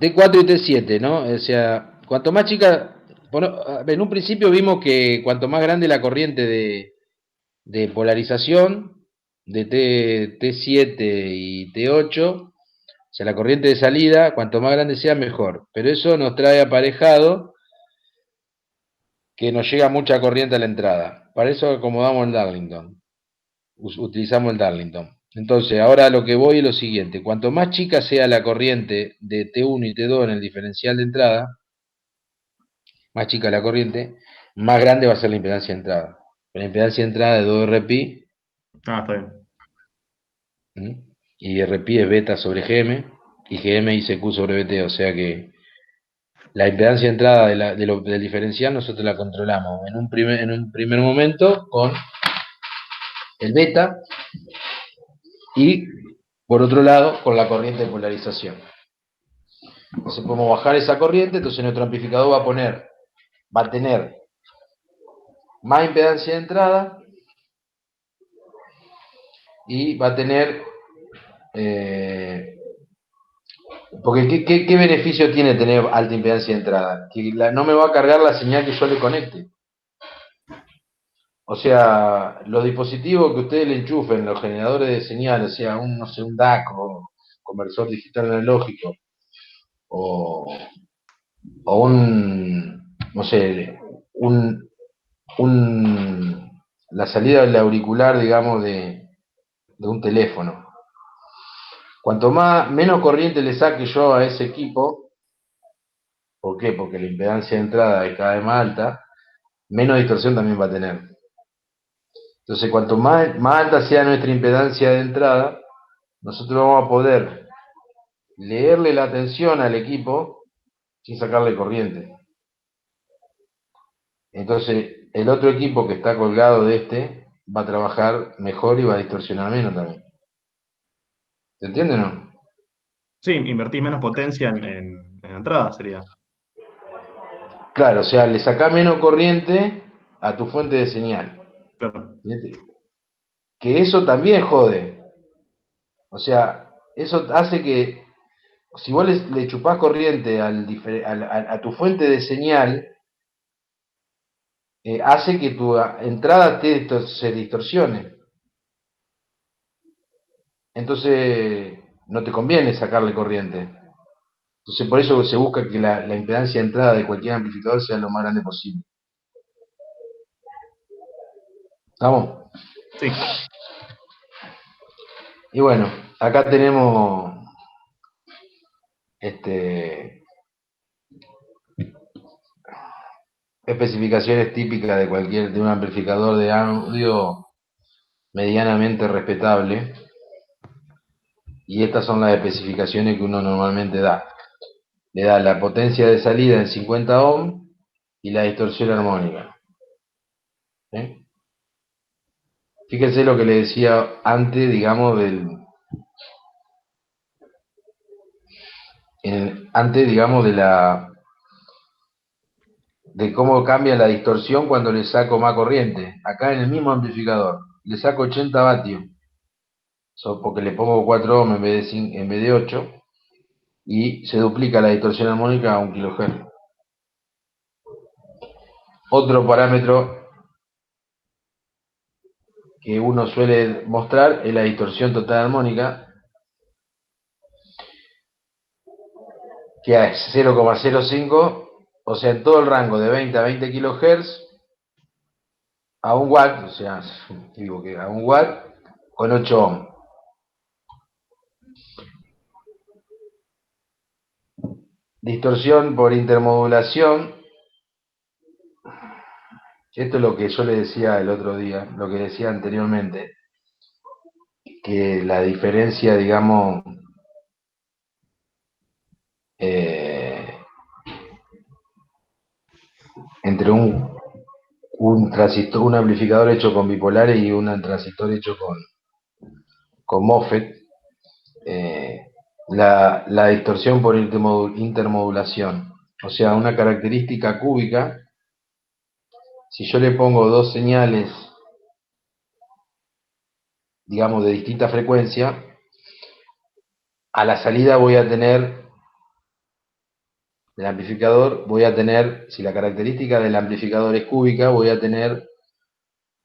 T4 y T7, ¿no? O sea, cuanto más chica... Bueno, en un principio vimos que cuanto más grande la corriente de polarización de T7 y T8, o sea, la corriente de salida, cuanto más grande sea, mejor. Pero eso nos trae aparejado que nos llega mucha corriente a la entrada. Para eso acomodamos el Darlington. Utilizamos el Darlington. Entonces, ahora lo que voy es lo siguiente. Cuanto más chica sea la corriente de T1 y T2 en el diferencial de entrada, más chica la corriente, más grande va a ser la impedancia de entrada. La impedancia de entrada de 2RPI,
Ah, está bien.
y RPI es beta sobre GM, y GM dice Q sobre BT, o sea que la impedancia de entrada del diferencial nosotros la controlamos en un primer momento con el beta y por otro lado con la corriente de polarización. Entonces podemos bajar esa corriente, entonces nuestro amplificador va a tener más impedancia de entrada y va a tener... porque ¿qué beneficio tiene tener alta impedancia de entrada? Que no me va a cargar la señal que yo le conecte. O sea, los dispositivos que ustedes le enchufen, los generadores de señal, o sea, no sé, un DAC o conversor digital analógico, o, no sé, la salida del auricular, digamos, de un teléfono. Cuanto menos corriente le saque yo a ese equipo, ¿por qué? Porque la impedancia de entrada es cada vez más alta, menos distorsión también va a tener. Entonces, cuanto más alta sea nuestra impedancia de entrada, nosotros vamos a poder leerle la tensión al equipo sin sacarle corriente. Entonces, el otro equipo que está colgado de este va a trabajar mejor y va a distorsionar menos también. ¿Se entiende o no?
Sí, invertís menos potencia en entrada, sería.
Claro, o sea, le sacás menos corriente a tu fuente de señal.
Claro.
Que eso también jode. O sea, eso hace que si vos le chupás corriente a tu fuente de señal, hace que tu entrada se distorsione. Entonces, no te conviene sacarle corriente. Entonces, por eso se busca que la impedancia de entrada de cualquier amplificador sea lo más grande posible. ¿Estamos?
Sí.
Y bueno, acá tenemos este, especificaciones típicas de un amplificador de audio medianamente respetable. Y estas son las especificaciones que uno normalmente da. Le da la potencia de salida en 50 ohm y la distorsión armónica. ¿Sí? Fíjense lo que le decía antes, digamos, antes, digamos, de cómo cambia la distorsión cuando le saco más corriente. Acá en el mismo amplificador, le saco 80 vatios, porque le pongo 4 ohm en vez de 8, y se duplica la distorsión armónica a 1 kHz. Otro parámetro que uno suele mostrar es la distorsión total armónica, que es 0,05, o sea, en todo el rango de 20 a 20 kHz a 1 watt, o sea, digo que a 1 watt con 8 ohm. Distorsión por intermodulación, esto es lo que yo le decía el otro día, lo que decía anteriormente, que la diferencia, digamos, eh, entre un transistor, un amplificador hecho con bipolares y un transistor hecho con MOSFET, la distorsión por intermodulación. O sea, una característica cúbica, si yo le pongo dos señales, digamos, de distinta frecuencia, a la salida voy a tener del amplificador, voy a tener, si la característica del amplificador es cúbica, voy a tener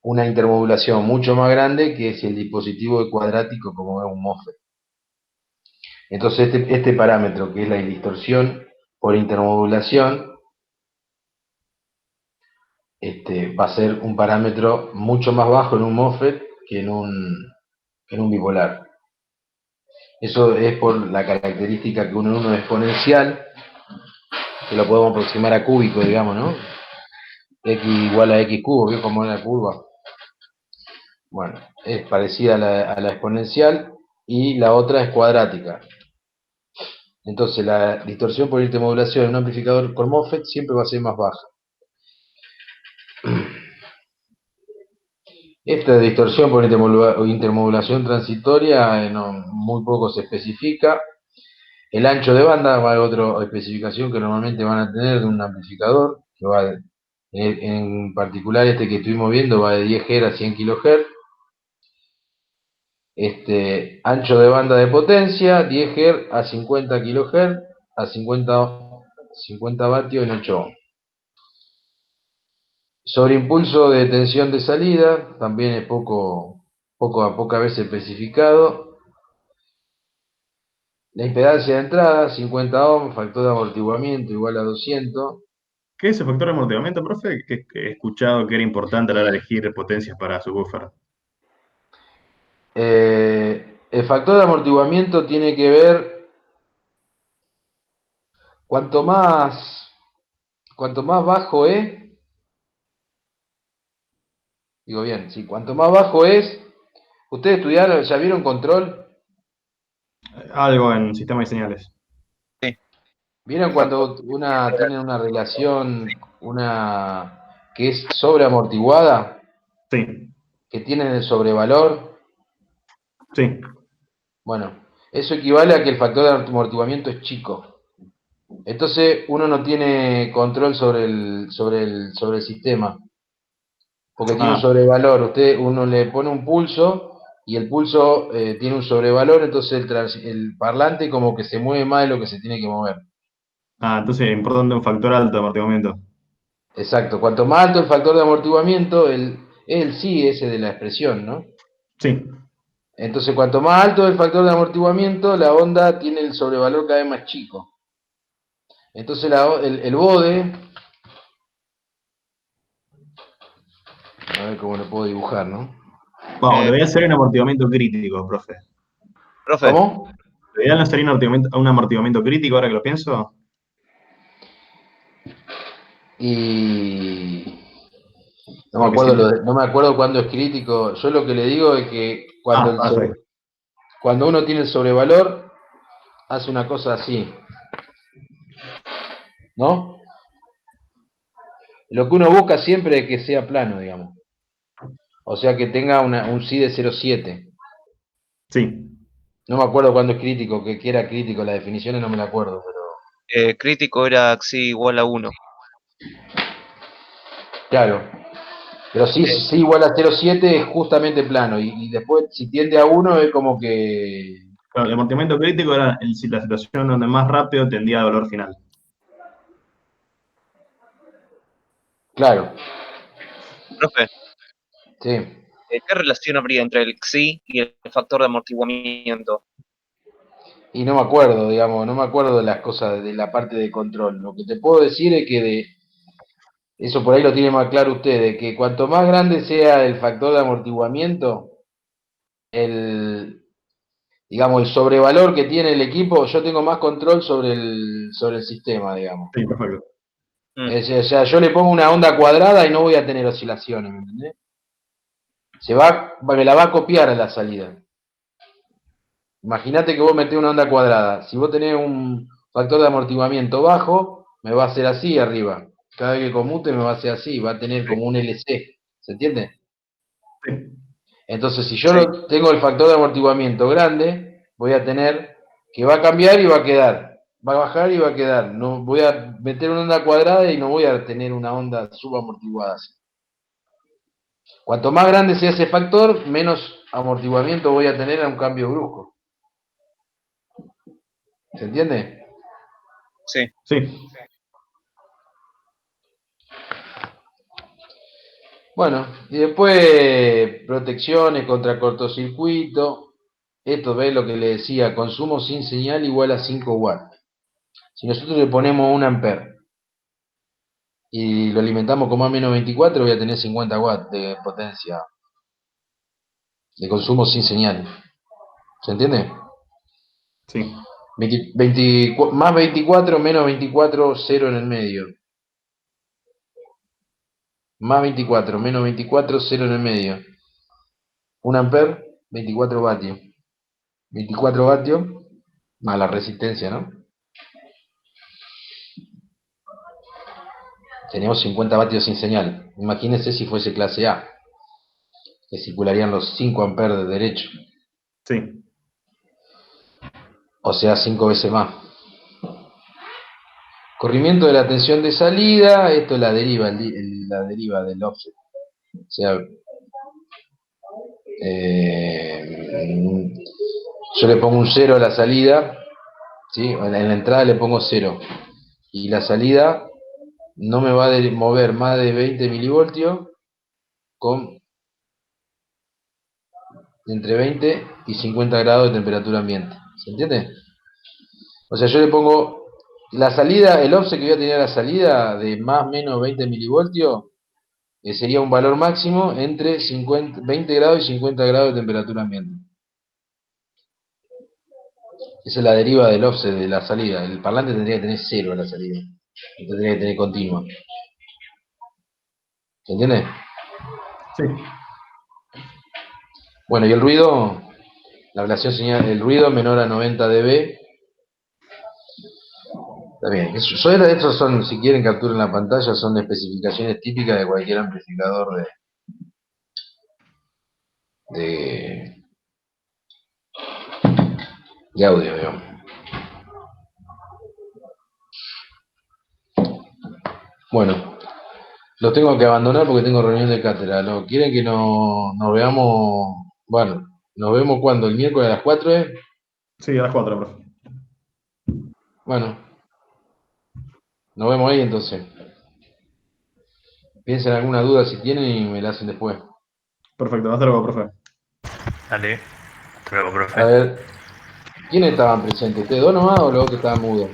una intermodulación mucho más grande que si el dispositivo es cuadrático como es un MOSFET. Entonces este parámetro, que es la distorsión por intermodulación, va a ser un parámetro mucho más bajo en un MOSFET que en un bipolar. Eso es por la característica que uno en uno es exponencial, que lo podemos aproximar a cúbico, digamos, ¿no? X igual a X cubo, ¿vio cómo es la curva? Bueno, es parecida a la exponencial y la otra es cuadrática. Entonces la distorsión por intermodulación en un amplificador con MOSFET siempre va a ser más baja. Esta distorsión por intermodulación transitoria muy poco se especifica. El ancho de banda va a otra especificación que normalmente van a tener de un amplificador, que va en particular este que estuvimos viendo va de 10 Hz a 100 kHz. Ancho de banda de potencia, 10 Hz a 50 kHz, a 50 vatios en 8 ohms. Sobreimpulso de tensión de salida, también es pocas veces especificado. La impedancia de entrada, 50 ohms, factor de amortiguamiento igual a 200.
¿Qué es ese factor de amortiguamiento, profe? Que he escuchado que era importante a la hora de elegir potencias para su buffer.
El factor de amortiguamiento tiene que ver, cuanto más, cuanto más bajo es, digo bien, sí, cuanto más bajo es, ustedes estudiaron, ya vieron control.
Algo en sistema de señales.
Sí.
¿Vieron cuando una tiene una relación, una que es sobreamortiguada,
Sí,
que tienen el sobrevalor,
sí.
bueno, eso equivale a que el factor de amortiguamiento es chico. Entonces uno no tiene control sobre el sistema, porque tiene un
Ah,
sobrevalor. Uno le pone un pulso y el pulso tiene un sobrevalor, entonces el parlante como que se mueve más de lo que se tiene que mover.
entonces es importante un factor alto de amortiguamiento.
Exacto, cuanto más alto el factor de amortiguamiento, el sí ese de la expresión, ¿no?
Sí,
Entonces, cuanto más alto el factor de amortiguamiento, la onda tiene el sobrevalor cada vez más chico. Entonces, el bode, a ver cómo lo puedo dibujar, ¿no?
vamos,
Eh,
debería ser un amortiguamiento crítico, profe.
profe,
¿Cómo?
¿Lo ideal no sería un amortiguamiento crítico ahora que lo pienso?
Y
Porque si...
no me acuerdo cuándo es crítico. Yo lo que le digo es que
Perfecto.
cuando uno tiene el sobrevalor, hace una cosa así, ¿no? Lo que uno busca siempre es que sea plano, digamos. O sea, que tenga un sí de 0,7.
Sí.
No me acuerdo cuándo es crítico, que era crítico, las definiciones no me la acuerdo, pero
crítico era xi igual a 1.
claro. Pero sí,
Eh,
sí igual a 0,7 es justamente plano. Y después, si tiende a 1 es como que.
Claro, el amortiguamiento crítico era la situación donde más rápido tendía a dolor final.
Claro,
profe,
sí.
¿qué relación habría entre el xi y el factor de amortiguamiento?
Y no me acuerdo, digamos, no me acuerdo de las cosas de la parte de control. Lo que te puedo decir es que eso por ahí lo tiene más claro ustedes, que cuanto más grande sea el factor de amortiguamiento, el, digamos, el sobrevalor que tiene el equipo, yo tengo más control sobre el sistema, digamos.
Sí, perfecto.
Mm,
O sea, yo le pongo una onda cuadrada y no voy a tener oscilaciones, ¿me entendés? Me la va a copiar a la salida. Imagínate que vos metés una onda cuadrada. Si vos tenés un factor de amortiguamiento bajo, me va a hacer así arriba. Cada vez que comute me va a hacer así, va a tener
Sí,
como un LC. ¿Se entiende?
sí,
Entonces, si yo
sí,
tengo el factor de amortiguamiento grande, voy a tener que va a cambiar y va a quedar. Va a bajar y va a quedar. No voy a meter una onda cuadrada y no voy a tener una onda subamortiguada. Cuanto más grande sea ese factor, menos amortiguamiento voy a tener a un cambio brusco. ¿Se entiende?
sí.
sí.
Bueno, y después protecciones contra cortocircuito. Esto ve lo que le decía, consumo sin señal igual a 5 watts. Si nosotros le ponemos un amper y lo alimentamos con más o menos 24, voy a tener 50 watts de potencia de consumo sin señal. ¿Se entiende?
Sí.
Más 24 menos 24, cero en el medio. Más 24 menos 24, cero en el medio. Un amper, 24 vatios. 24 vatios más la resistencia, ¿no? Tenemos 50 vatios sin señal. Imagínense si fuese clase A, que circularían los 5 amperes de derecho.
Sí.
O sea, 5 veces más. Corrimiento de la tensión de salida, esto es la deriva del offset. O sea, yo le pongo un 0 a la salida, ¿sí? En la entrada le pongo 0. Y la salida no me va a mover más de 20 milivoltios con entre 20 y 50 grados de temperatura ambiente. ¿Se entiende? O sea, yo le pongo la salida, el offset que voy a tener a la salida de más o menos 20 milivoltios, sería un valor máximo entre 20 grados y 50 grados de temperatura ambiente. Esa es la deriva del offset de la salida. El parlante tendría que tener cero a la salida. No tendría que tener continua. ¿Se entiende?
Sí.
Bueno, y el ruido, la ablación señal, el ruido menor a 90 dB. Está bien. Estos son, si quieren capturen la pantalla, son especificaciones típicas de cualquier amplificador de, de audio, digamos. Bueno, los tengo que abandonar porque tengo reunión de cátedra. ¿No? ¿Quieren que nos veamos? Bueno, nos vemos cuando, el miércoles a las 4, ¿eh?
Sí, a las 4, profe.
Bueno, nos vemos ahí entonces. Piensen alguna duda si tienen y me la hacen después.
Perfecto, hasta luego, profe.
Dale. Hasta luego,
A
profe.
ver, ¿quiénes estaban presentes? ¿Ustedes dos nomás o los otros estaban mudos?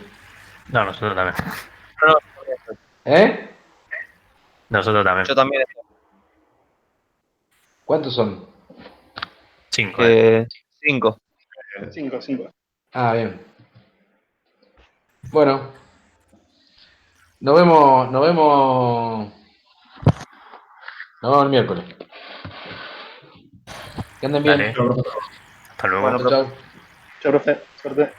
No, nosotros también.
¿Eh?
Nosotros también.
Yo también.
¿Cuántos son?
5.
5.
5.
Ah, bien. Bueno, nos vemos el miércoles. Que anden bien.
Dale.
Chao, profe.
Hasta luego.
Bueno,
Chao, chao.
Chao, profe. Suerte.